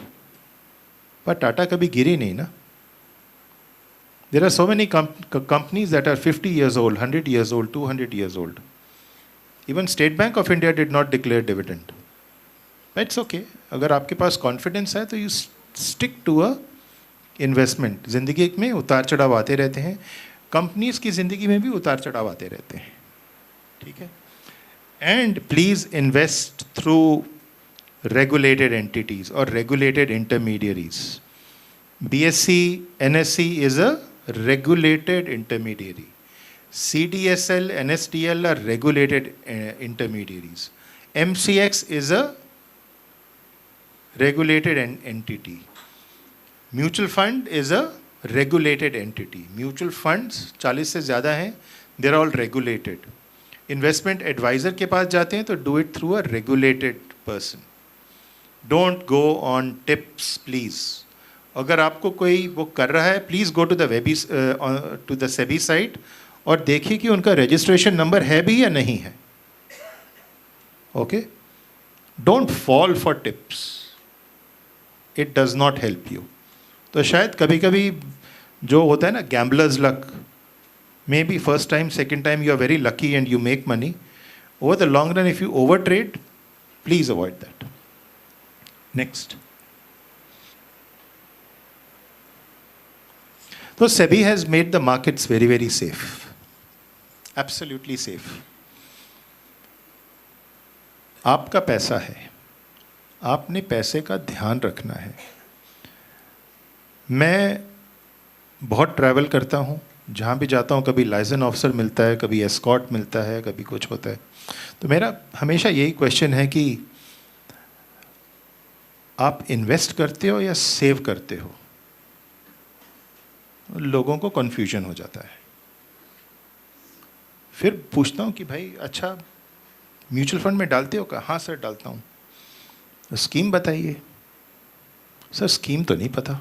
पर टाटा कभी गिरी नहीं ना. There are so many companies that are 50 years old, 100 years old, 200 years old. Even State Bank of India did not declare dividend. It's okay. अगर आपके पास confidence है तो you stick to a investment. ज़िंदगी में उतार चढ़ाव आते रहते हैं. Companies की ज़िंदगी में भी उतार चढ़ाव आते रहते हैं. ठीक है? And please invest through regulated entities or regulated intermediaries. BSE, NSE is a regulated intermediary. CDSL, NSDL are regulated intermediaries. MCX is a regulated entity. Mutual fund is a regulated entity. Mutual funds 40 से ज़्यादा हैं, they're all regulated. Investment advisor के पास जाते हैं तो do it through a regulated person. Don't go on tips, please. अगर आपको कोई वो कर रहा है, please go to the SEBI site और देखिए कि उनका रजिस्ट्रेशन नंबर है भी या नहीं है. Okay, don't fall for tips, it does not help you. तो शायद कभी कभी जो होता है ना gamblers luck, maybe first time second time you are very lucky and you make money. Over the long run if you over trade, please avoid that. Next. So SEBI has made the markets very, very safe. Absolutely safe. आपका पैसा है, आपने पैसे का ध्यान रखना है. मैं बहुत ट्रैवल करता हूँ, जहाँ भी जाता हूँ कभी लाइसेंस ऑफिसर मिलता है, कभी एस्कॉर्ट मिलता है, कभी कुछ होता है. तो मेरा हमेशा यही क्वेश्चन है कि आप इन्वेस्ट करते हो या सेव करते हो? लोगों को कन्फ्यूजन हो जाता है. फिर पूछता हूँ कि भाई अच्छा म्यूचुअल फंड में डालते हो क्या? हाँ सर डालता हूँ. तो स्कीम बताइए. सर स्कीम तो नहीं पता.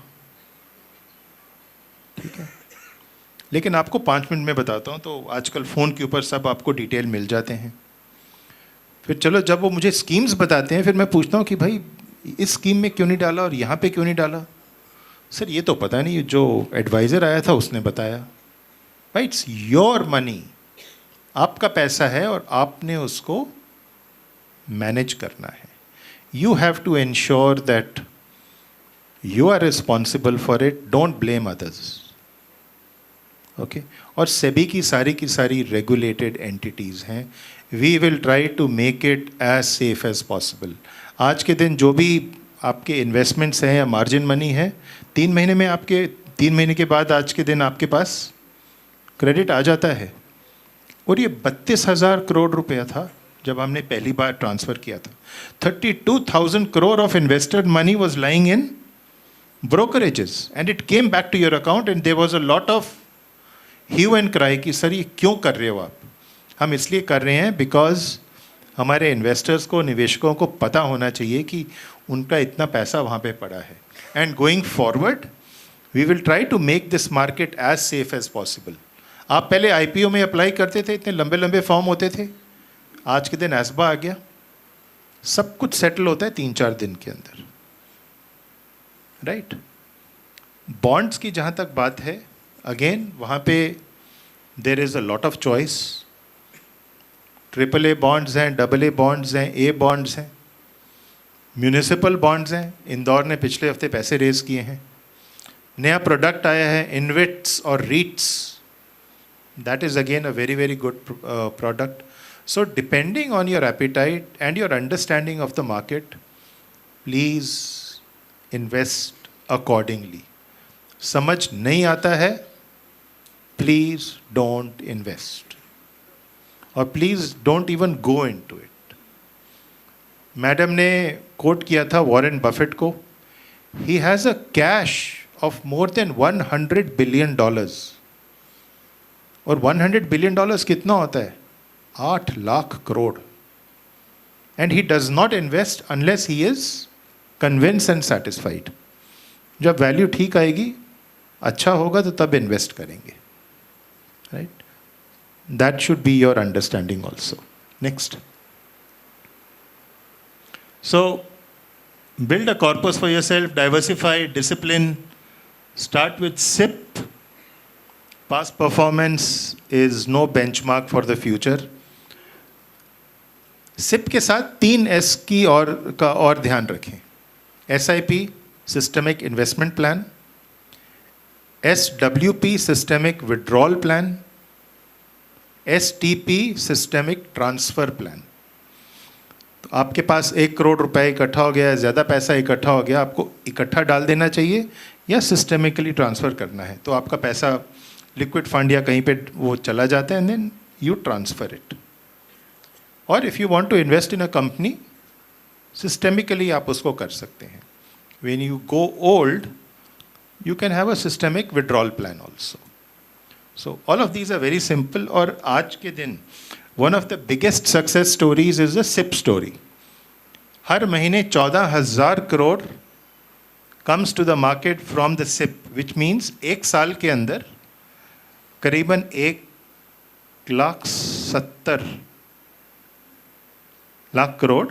ठीक है, लेकिन आपको 5 मिनट में बताता हूँ. तो आजकल फ़ोन के ऊपर सब आपको डिटेल मिल जाते हैं. फिर चलो जब वो मुझे स्कीम्स बताते हैं, फिर मैं पूछता हूँ कि भाई इस स्कीम में क्यों नहीं डाला और यहाँ पे क्यों नहीं डाला? सर ये तो पता नहीं, जो एडवाइज़र आया था उसने बताया. भाई इट्स योर मनी, आपका पैसा है और आपने उसको मैनेज करना है. You have to ensure that you are responsible for it, don't blame others. Okay, और सेबी की सारी रेगुलेटेड एंटिटीज़ हैं. We will try to make it as safe as possible. आज के दिन जो भी आपके इन्वेस्टमेंट्स हैं या मार्जिन मनी है, 3 महीने में आपके 3 महीने के बाद आज के दिन आपके पास क्रेडिट आ जाता है. और ये 32,000 करोड़ रुपया था जब हमने पहली बार ट्रांसफ़र किया था. 32,000 crore of invested money was lying in brokerages and it came back to your account and there was a lot of hue and cry कि सर ये क्यों कर रहे हो आप? हम इसलिए कर रहे हैं बिकॉज हमारे इन्वेस्टर्स को, निवेशकों को पता होना चाहिए कि उनका इतना पैसा वहाँ पे पड़ा है. And going forward we will try to make this market as safe as possible. आप पहले IPO में अप्लाई करते थे, इतने लंबे लंबे फॉर्म होते थे. आज के दिन एस्बा आ गया, सब कुछ सेटल होता है 3-4 दिन के अंदर. राइट. बॉन्ड्स की जहाँ तक बात है, अगेन वहाँ पे there is a lot of choice. AAA bonds हैं, AA बॉन्ड्स हैं, A बॉन्ड्स हैं, म्यूनिसिपल बॉन्ड्स हैं. इंदौर ने पिछले हफ्ते पैसे रेज किए हैं. नया प्रोडक्ट आया है इन्वेट्स और रीट्स. That is again a very very good product. So depending on your appetite and your understanding of the market, please invest accordingly. समझ नहीं आता है, please don't invest. और please don't even go into it. Madam ने coat किया था Warren Buffett को. He has a cash of more than $100 billion. और $100 billion कितना होता है? 8 lakh crore. And he does not invest unless he is convinced and satisfied. जब वैल्यू ठीक आएगी, अच्छा होगा तो तब इन्वेस्ट करेंगे. Right? That should be your understanding also. Next. So, build a corpus for yourself, diversify, discipline, start with SIP. Past performance is no benchmark for the future. SIP के साथ 3 S की और ध्यान रखें. SIP, Systemic Investment Plan. SWP, Systemic Withdrawal Plan. STP, Systemic Transfer Plan. तो आपके पास 1 करोड़ रुपए इकट्ठा हो गया, ज़्यादा पैसा इकट्ठा हो गया, आपको इकट्ठा डाल देना चाहिए या सिस्टेमिकली ट्रांसफ़र करना है. तो आपका पैसा लिक्विड फंड या कहीं पे वो चला जाता है and then you transfer it. और if you want to invest in a company, systemically आप उसको कर सकते हैं. When you go old, you can have a systemic withdrawal plan also. So all of these are very simple. और आज के दिन one of the biggest success stories is the SIP story. हर महीने 14,000 crore comes to the market from the SIP, which means 1 साल के अंदर करीबन 1,70,000 lakh crore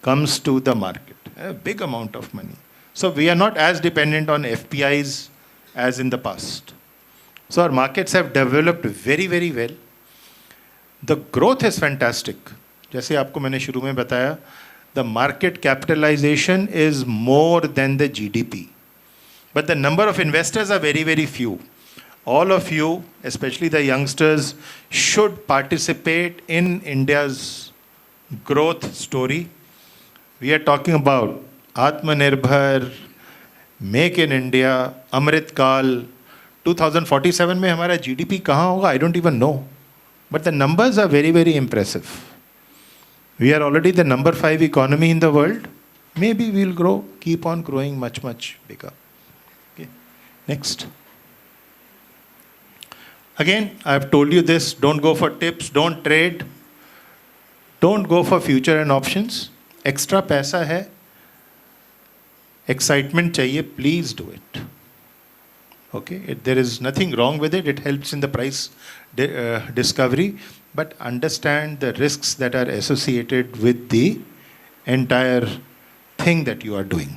comes to the market. A big amount of money. So we are not as dependent on FPIs as in the past. So our markets have developed very, very well. The growth is fantastic. जैसे आपको मैंने शुरू में बताया, the market capitalization is more than the GDP. But the number of investors are very, very few. All of you, especially the youngsters, should participate in India's growth story. We are talking about Atmanirbhar, make in India, Amritkaal. 2047 में हमारा GDP कहाँ होगा? I don't even know, but the numbers are very very impressive. We are already the number 5 economy in the world. Maybe we'll grow, keep on growing much much bigger. Next. Again I have told you this, don't go for tips, don't trade, don't go for future and options. Extra पैसा है, excitement चाहिए, please do it. Okay, there is nothing wrong with it. It helps in the price discovery, but understand the risks that are associated with the entire thing that you are doing.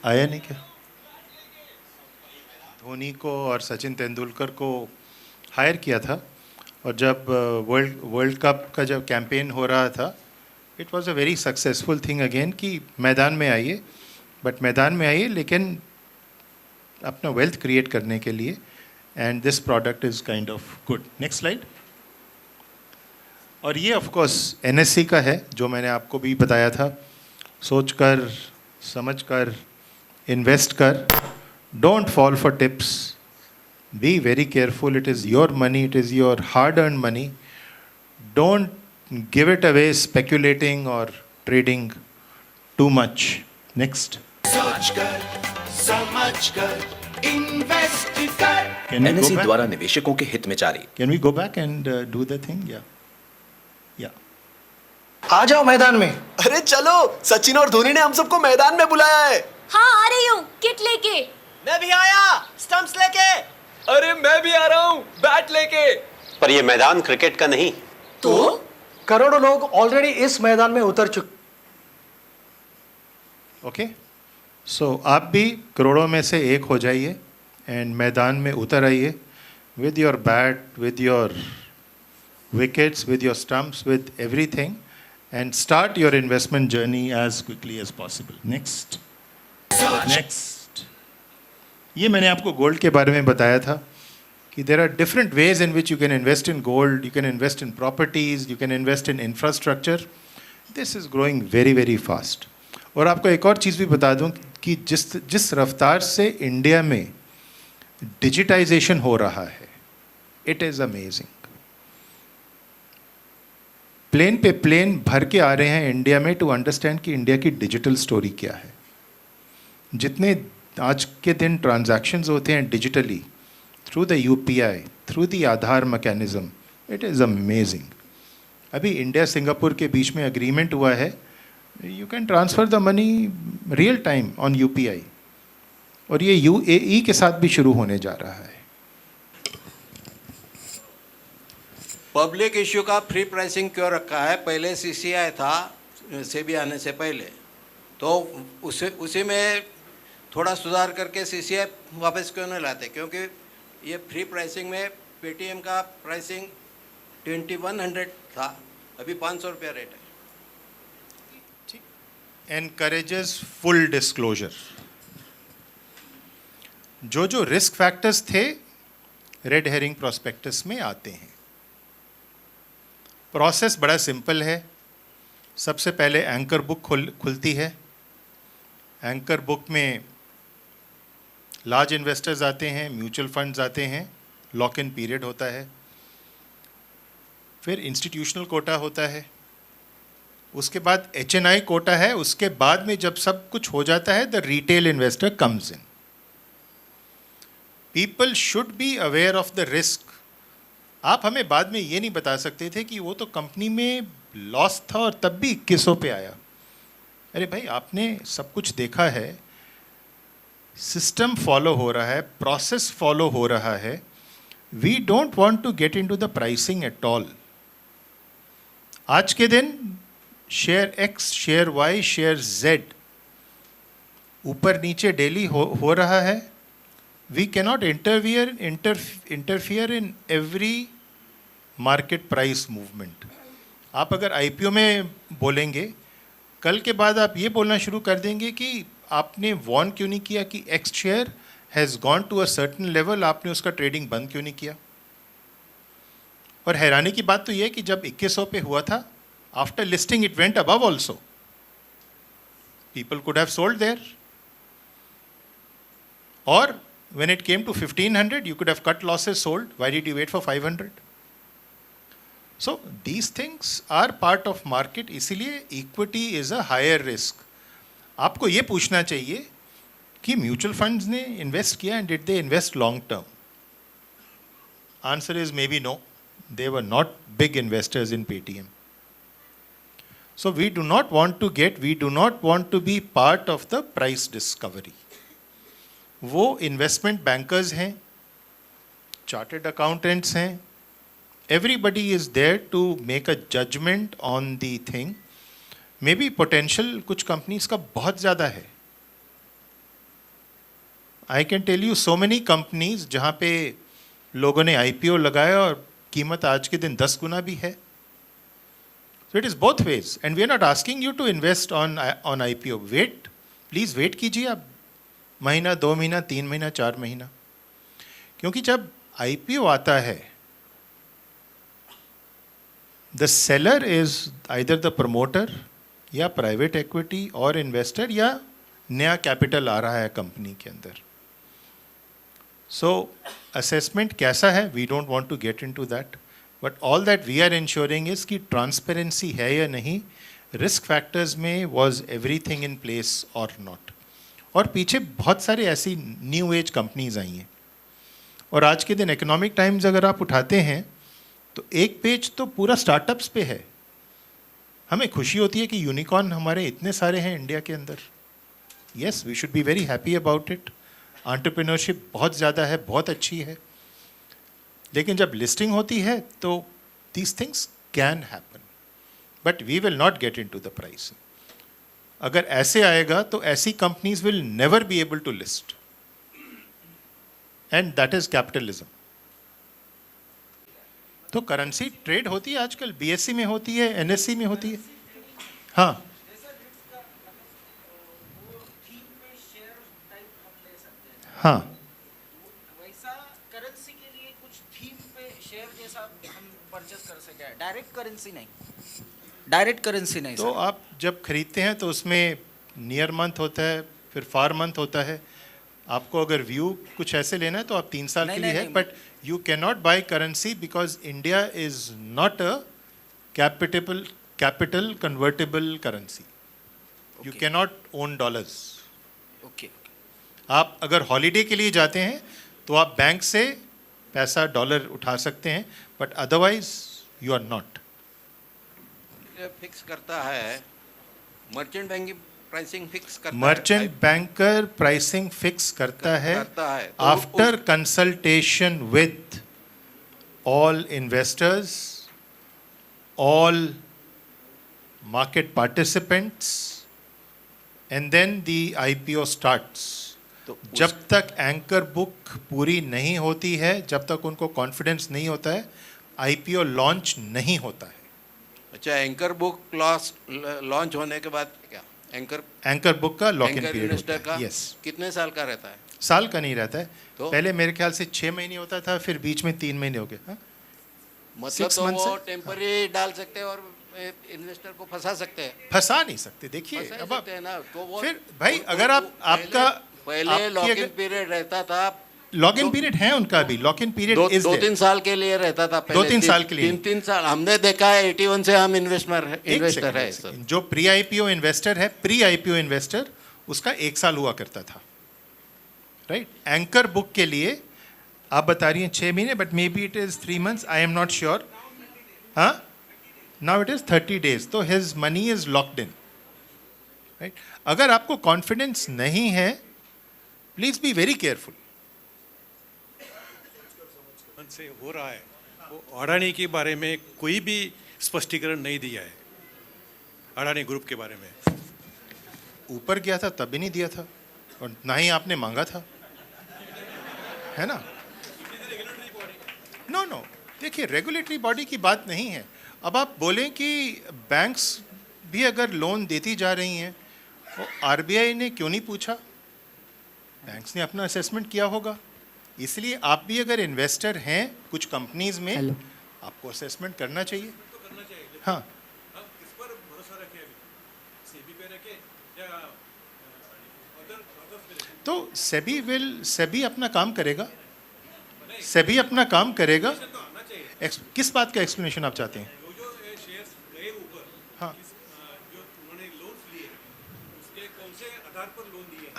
आया नहीं क्या? धोनी को और सचिन तेंदुलकर को higher किया था, और जब वर्ल्ड कप का जब कैंपेन हो रहा था, it was a very successful thing again कि मैदान में आइए, बट मैदान में आइए लेकिन अपना वेल्थ क्रिएट करने के लिए. And this product is kind of good. Next slide. और ये ऑफ कोर्स एनएससी का है, जो मैंने आपको भी बताया था. सोच कर समझ कर इन्वेस्ट कर. Don't fall for tips. Be very careful. It is your money. It is your hard-earned money. Don't give it away speculating or trading too much. Next. सोच कर, समझ कर, invest कर. Can we go NSE back? द्वारा निवेशकों के हित में जारी. Can we go back and do the thing? Yeah. Yeah. आ जाओ मैदान में. अरे चलो, सचिन और धोनी ने हम सबको मैदान में बुलाया है. हाँ आ रही हूँ, किट लेके. मैं भी आया, स्टंप्स लेके. अरे मैं भी आ रहा हूँ, बैट लेके. पर ये मैदान क्रिकेट का नहीं. तो करोड़ों लोग ऑलरेडी इस मैदान में उतर चुके. ओके. सो आप भी करोड़ों में से एक हो जाइए एंड मैदान में उतर आइए with your bat, with your wickets, with your stumps, with everything, and start your investment journey as quickly as possible. Next. Next. ये मैंने आपको गोल्ड के बारे में बताया था कि there are different ways in which you can invest in gold, you can invest in properties, you can invest in infrastructure. This is growing very very fast. और आपको एक और चीज़ भी बता दूं कि जिस रफ्तार से इंडिया में डिजिटाइजेशन हो रहा है, इट इज़ अमेजिंग. प्लेन पे प्लेन भर के आ रहे हैं इंडिया में टू अंडरस्टैंड कि इंडिया की डिजिटल स्टोरी क्या है. जितने आज के दिन ट्रांजैक्शंस होते हैं digitally through the UPI, through the Aadhaar mechanism, it is amazing. अभी इंडिया सिंगापुर के बीच में एग्रीमेंट हुआ है, you can transfer the money real time on UPI, और ये यूएई के साथ भी शुरू होने जा रहा है. पब्लिक इश्यू का फ्री प्राइसिंग क्यों रखा है? पहले सीसीआई था सेबी आने से पहले, तो उसी में थोड़ा सुधार करके सीसीआई वापस क्यों नहीं लाते? क्योंकि ये फ्री प्राइसिंग में पेटीएम का प्राइसिंग 2100 था, अभी 500 रुपया रेट है. Encourages full disclosure. जो रिस्क फैक्टर्स थे रेड हेरिंग प्रोस्पेक्टस में आते हैं. प्रोसेस बड़ा सिंपल है. सबसे पहले एंकर बुक खुलती है. एंकर बुक में लार्ज इन्वेस्टर्स आते हैं, म्यूचुअल फंड्स आते हैं, लॉक इन पीरियड होता है. फिर इंस्टीट्यूशनल कोटा होता है, उसके बाद HNI कोटा है. उसके बाद में जब सब कुछ हो जाता है, the retail investor comes in. People should be aware of the risk. आप हमें बाद में ये नहीं बता सकते थे कि वो तो कंपनी में लॉस था और तब भी 2100 पे आया. अरे भाई, आपने सब कुछ देखा है, सिस्टम फॉलो हो रहा है, प्रोसेस फॉलो हो रहा है. We don't want to get into the pricing at all. आज के दिन share X, share Y, share Z ऊपर नीचे डेली हो रहा है. We cannot interfere in every market price movement. आप अगर IPO में बोलेंगे, कल के बाद आप ये बोलना शुरू कर देंगे कि आपने वॉर्न क्यों नहीं किया कि X share has gone to a certain level, आपने उसका ट्रेडिंग बंद क्यों नहीं किया. और हैरानी की बात तो ये है कि जब 2100 पे हुआ था, after listing it went above also. People could have sold there. Or when it came to 1500, you could have cut losses, sold. Why did you wait for 500? So these things are part of market. इसीलिए equity is a higher risk. आपको ये पूछना चाहिए कि mutual funds ने invest किया, and did they invest long term? Answer is maybe no. They were not big investors in Paytm. So we do not want to be part of the price discovery. वो investment bankers हैं, chartered accountants हैं. Everybody is there to make a judgment on the thing. Maybe potential कुछ companies का बहुत ज़्यादा है. I can tell you so many companies जहाँ पे लोगों ने IPO लगाया और कीमत आज के दिन 10 गुना भी है. So it is both ways, and we are not asking you to invest on IPO. Wait, please wait कीजिए आप महीना, 2 महीना, 3 महीना, 4 महीना. क्योंकि जब IPO आता है, the seller is either the promoter या प्राइवेट इक्विटी और इन्वेस्टर या नया कैपिटल आ रहा है कंपनी के अंदर. So assessment कैसा है, we don't want to get into that. But all that we are ensuring is कि transparency है या नहीं, risk factors में was everything in place or not. और पीछे बहुत सारे ऐसी न्यू एज कंपनीज आई हैं. और आज के दिन इकोनॉमिक टाइम्स अगर आप उठाते हैं तो एक पेज तो पूरा स्टार्टअप्स पे है. हमें खुशी होती है कि यूनिकॉर्न हमारे इतने सारे हैं इंडिया के अंदर. Yes, we should be very happy about it. Entrepreneurship बहुत ज़्यादा है, बहुत अच्छी है. लेकिन जब लिस्टिंग होती है तो these things can happen, but we will not get into the price. अगर ऐसे आएगा तो ऐसी companies will never be able to list, and that is capitalism. तो करेंसी ट्रेड होती है आजकल, BSE में होती है, NSE में होती है. हाँ, हाँ, वैसा करेंसी के लिए कुछ थीम पे शेयर जैसा हम परचेस कर सके, डायरेक्ट करेंसी नहीं, डायरेक्ट करेंसी नहीं तो सर। आप जब खरीदते हैं तो उसमें नियर मंथ होता है, फिर फार मंथ होता है। आपको अगर व्यू कुछ ऐसे लेना है तो आप 3 साल नहीं, के लिए नहीं, है, नहीं। But you can not buy currency because India is not a capital convertible currency. You Okay. Can not own dollars. Okay, आप अगर हॉलीडे के लिए जाते हैं तो आप बैंक से पैसा डॉलर उठा सकते हैं, but otherwise you are not. Fix करता है, मर्चेंट बैंकिंग प्राइसिंग फिक्स करता मर्चेंट बैंकर प्राइसिंग फिक्स करता है करता है तो after consultation with all investors, all market participants, and then the IPO starts. तो जब तक एंकर बुक पूरी नहीं होती है, जब तक उनको कॉन्फिडेंस नहीं होता है, आईपीओ लॉन्च नहीं होता है. अच्छा, एंकर बुक लॉन्च होने के बाद क्या एंकर बुक का lock in anchor period investor होता का है. यस, कितने साल का रहता है? साल का नहीं रहता है. तो? पहले मेरे ख्याल से 6 महीने होता था, फिर बीच में 3 महीने हो गए. हाँ? मतलब 6 तो months वो है? टेम्पररी डाल सकते हैं और इन्वेस्टर को फंसा सकते हैं. फंसा नहीं सकते. देखिए फंसा अब आप सकते हैं ना, तो वो फिर भाई अगर आप आपका पहले आपकी लॉक इन अगर पीरियड रहता था, लॉग इन पीरियड है उनका भी. लॉक इन पीरियड इज 2-3 साल के लिए रहता था पहले. 2-3 साल के लिए. 3 साल हमने देखा है. 81 से हम इन्वेस्टर है सर. जो प्री आईपीओ इन्वेस्टर है, प्री आईपीओ इन्वेस्टर, उसका 1 साल हुआ करता था. राइट. एंकर बुक के लिए आप बता रही हैं 6 महीने, but may be it is 3 months. I am not sure. हाँ, नाउ इट इज 30 days. तो his money is locked in. Right. अगर आपको कॉन्फिडेंस नहीं है, प्लीज बी वेरी केयरफुल. से हो रहा है, वो अडानी के बारे में कोई भी स्पष्टीकरण नहीं दिया है. अडानी ग्रुप के बारे में ऊपर गया था तब भी नहीं दिया था, और ना ही आपने मांगा था, है ना. नो नो, देखिए रेगुलेटरी बॉडी की बात नहीं है. अब आप बोलें कि बैंक्स भी अगर लोन देती जा रही हैं, तो आरबीआई ने क्यों नहीं पूछा? बैंक्स ने अपना असेसमेंट किया होगा. इसलिए आप भी अगर इन्वेस्टर हैं कुछ कंपनीज में, आपको असेसमेंट करना चाहिए. हाँ, तो सेबी अपना काम करेगा. सेबी अपना काम करेगा. किस बात का एक्सप्लेनेशन आप चाहते हैं? हाँ,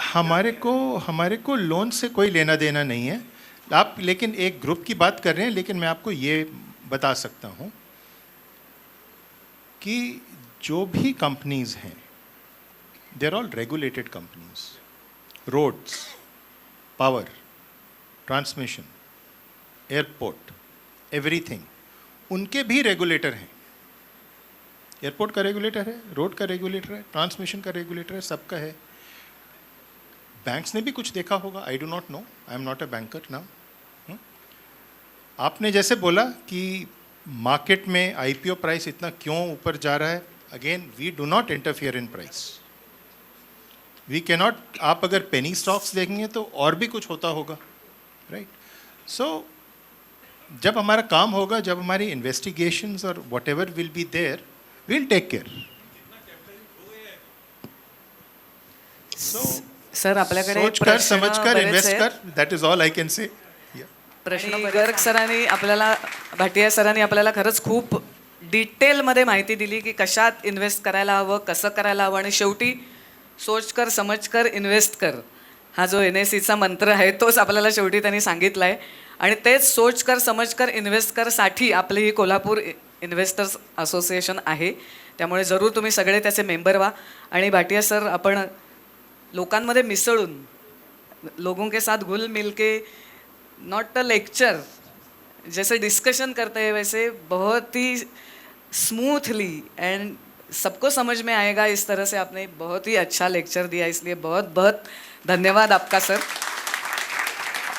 हमारे को लोन से कोई लेना देना नहीं है. आप लेकिन एक ग्रुप की बात कर रहे हैं, लेकिन मैं आपको ये बता सकता हूँ कि जो भी कंपनीज हैं, they are all regulated companies. Roads, power, transmission, airport, everything, उनके भी रेगुलेटर हैं. एयरपोर्ट का रेगुलेटर है, रोड का रेगुलेटर है, ट्रांसमिशन का रेगुलेटर है, सबका है. बैंक्स ने भी कुछ देखा होगा. I do not know, I am not a banker now. आपने जैसे बोला कि मार्केट में आईपीओ प्राइस इतना क्यों ऊपर जा रहा है, again we do not interfere in price. We can not. आप अगर पेनी स्टॉक्स देखेंगे तो और भी कुछ होता होगा. राइट. सो जब हमारा काम होगा, जब हमारी इन्वेस्टिगेशंस और whatever will be there, will take care. So sir आपल्याकडे सोच कर प्रश्न समझ कर बरेच इन्वेस्ट आहेत. कर. That is all I can say. प्रश्न गर्ग सरांनी आपल्याला, भाटिया सरांनी आपल्याला खरंच खूप डिटेलमध्ये माहिती दिली की कशात इन्व्हेस्ट करायला हवं, कसं करायला हवं, आणि शेवटी सोच कर समज कर इन्व्हेस्ट कर हा जो NSEचा मंत्र आहे तोच आपल्याला शेवटी त्यांनी सांगितला आहे. आणि तेच सोच कर समज कर इन्व्हेस्ट करसाठी आपली ही कोल्हापूर इन्व्हेस्टर्स असोसिएशन आहे. त्यामुळे जरूर तुम्ही सगळे त्याचे मेंबर व्हा. आणि भाटिया सर, आपण लोकांमध्ये मिसळून, लोगों के साथ घुल मिल के, नॉट अ लेक्चर, जैसे डिस्कशन करते हैं वैसे बहुत ही स्मूथली एंड सबको समझ में आएगा, इस तरह से आपने बहुत ही अच्छा लेक्चर दिया. इसलिए बहुत बहुत धन्यवाद आपका सर.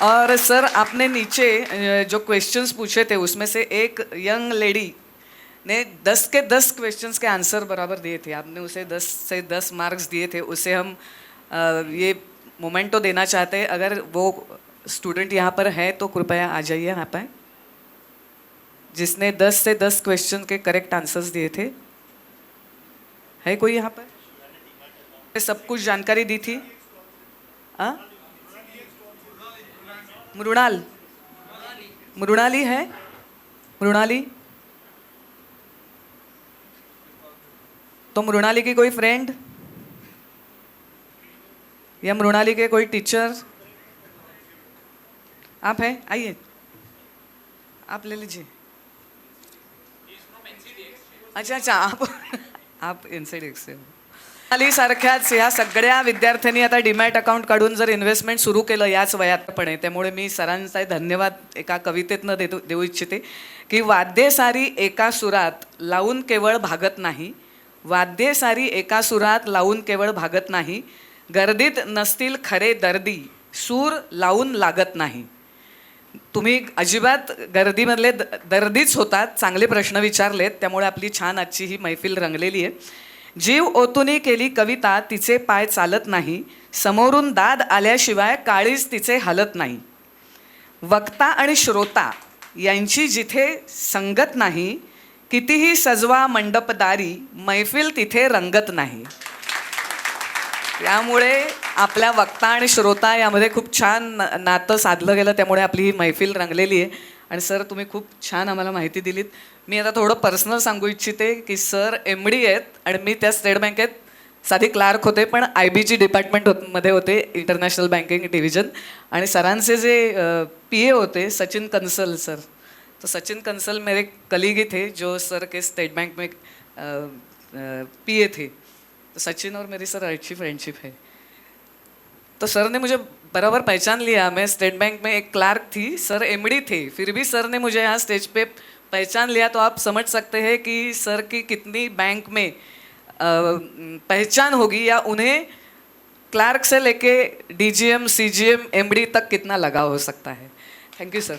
और सर आपने नीचे जो क्वेश्चंस पूछे थे उसमें से एक यंग लेडी ने 10 के 10 क्वेश्चंस के आंसर बराबर दिए थे. आपने उसे 10 से 10 मार्क्स दिए थे. उसे हम ये मोमेंटो देना चाहते हैं. अगर वो स्टूडेंट यहाँ पर है तो कृपया आ जाइए यहाँ पर, जिसने 10 से 10 क्वेश्चन के करेक्ट आंसर्स दिए थे. है कोई यहाँ पर? सब कुछ जानकारी दी थी. मृणाली है? मृणाली, तो मृणाली की कोई फ्रेंड या मृणाली के कोई टीचर आप हैं? आइए, आप ले लीजिए. अच्छा, आप इनसाइड से. मृणाली सारख्याच ह्या सगळ्या विद्यार्थ्यांनी आता डीमॅट अकाउंट काढून जर इन्व्हेस्टमेंट सुरू केलं याच वयातपणे, त्यामुळे मी सरांचा धन्यवाद एका कवितेतनं देऊ इच्छिते की वाद्ये सारी एका सुरात लावून केवळ भागत नाही, वाद्ये सारी एका सुरात लावून केवळ भागत नाही, गर्दीत नसतील खरे दर्दी सूर लावून लागत नाही. तुम्ही अजिबात गर्दीमधले दर्दीच होतात. चांगले प्रश्न विचारलेत, त्यामुळे आपली छान आजची ही मैफिल रंगलेली आहे. जीव ओतुनी केली कविता तिचे पाय चालत नाही, समोरून दाद आल्याशिवाय काळीज तिचे हलत नाही. वक्ता आणि श्रोता यांची जिथे संगत नाही, कितीही सजवा मंडपदारी मैफिल तिथे रंगत नाही. त्यामुळे आपल्या वक्ता आणि श्रोता यामध्ये खूप छान नातं साधलं गेलं, त्यामुळे आपली ही मैफिल रंगलेली आहे. आणि सर, तुम्ही खूप छान आम्हाला माहिती दिलीत. मी आता थोडं पर्सनल सांगू इच्छिते की सर MD आहेत आणि मी त्या स्टेट बँकेत साधी क्लार्क होते, पण IBG डिपार्टमेंटमध्ये होते, इंटरनॅशनल बँकिंग डिव्हिजन. आणि सरांचे जे PA होते सचिन कंसल सर, तो सचिन कंसल मेरे कलीग ही थे जो सर के स्टेट बैंक में PA थे. तो सचिन और मेरी सर अच्छी फ्रेंडशिप है. तो सर ने मुझे बराबर पहचान लिया. मैं स्टेट बैंक में एक क्लार्क थी, सर MD थे, फिर भी सर ने मुझे यहाँ स्टेज पे पहचान लिया. तो आप समझ सकते हैं कि सर की कितनी बैंक में पहचान होगी, या उन्हें क्लार्क से लेके DGM CGM MD तक कितना लगाव हो सकता है. Thank you sir.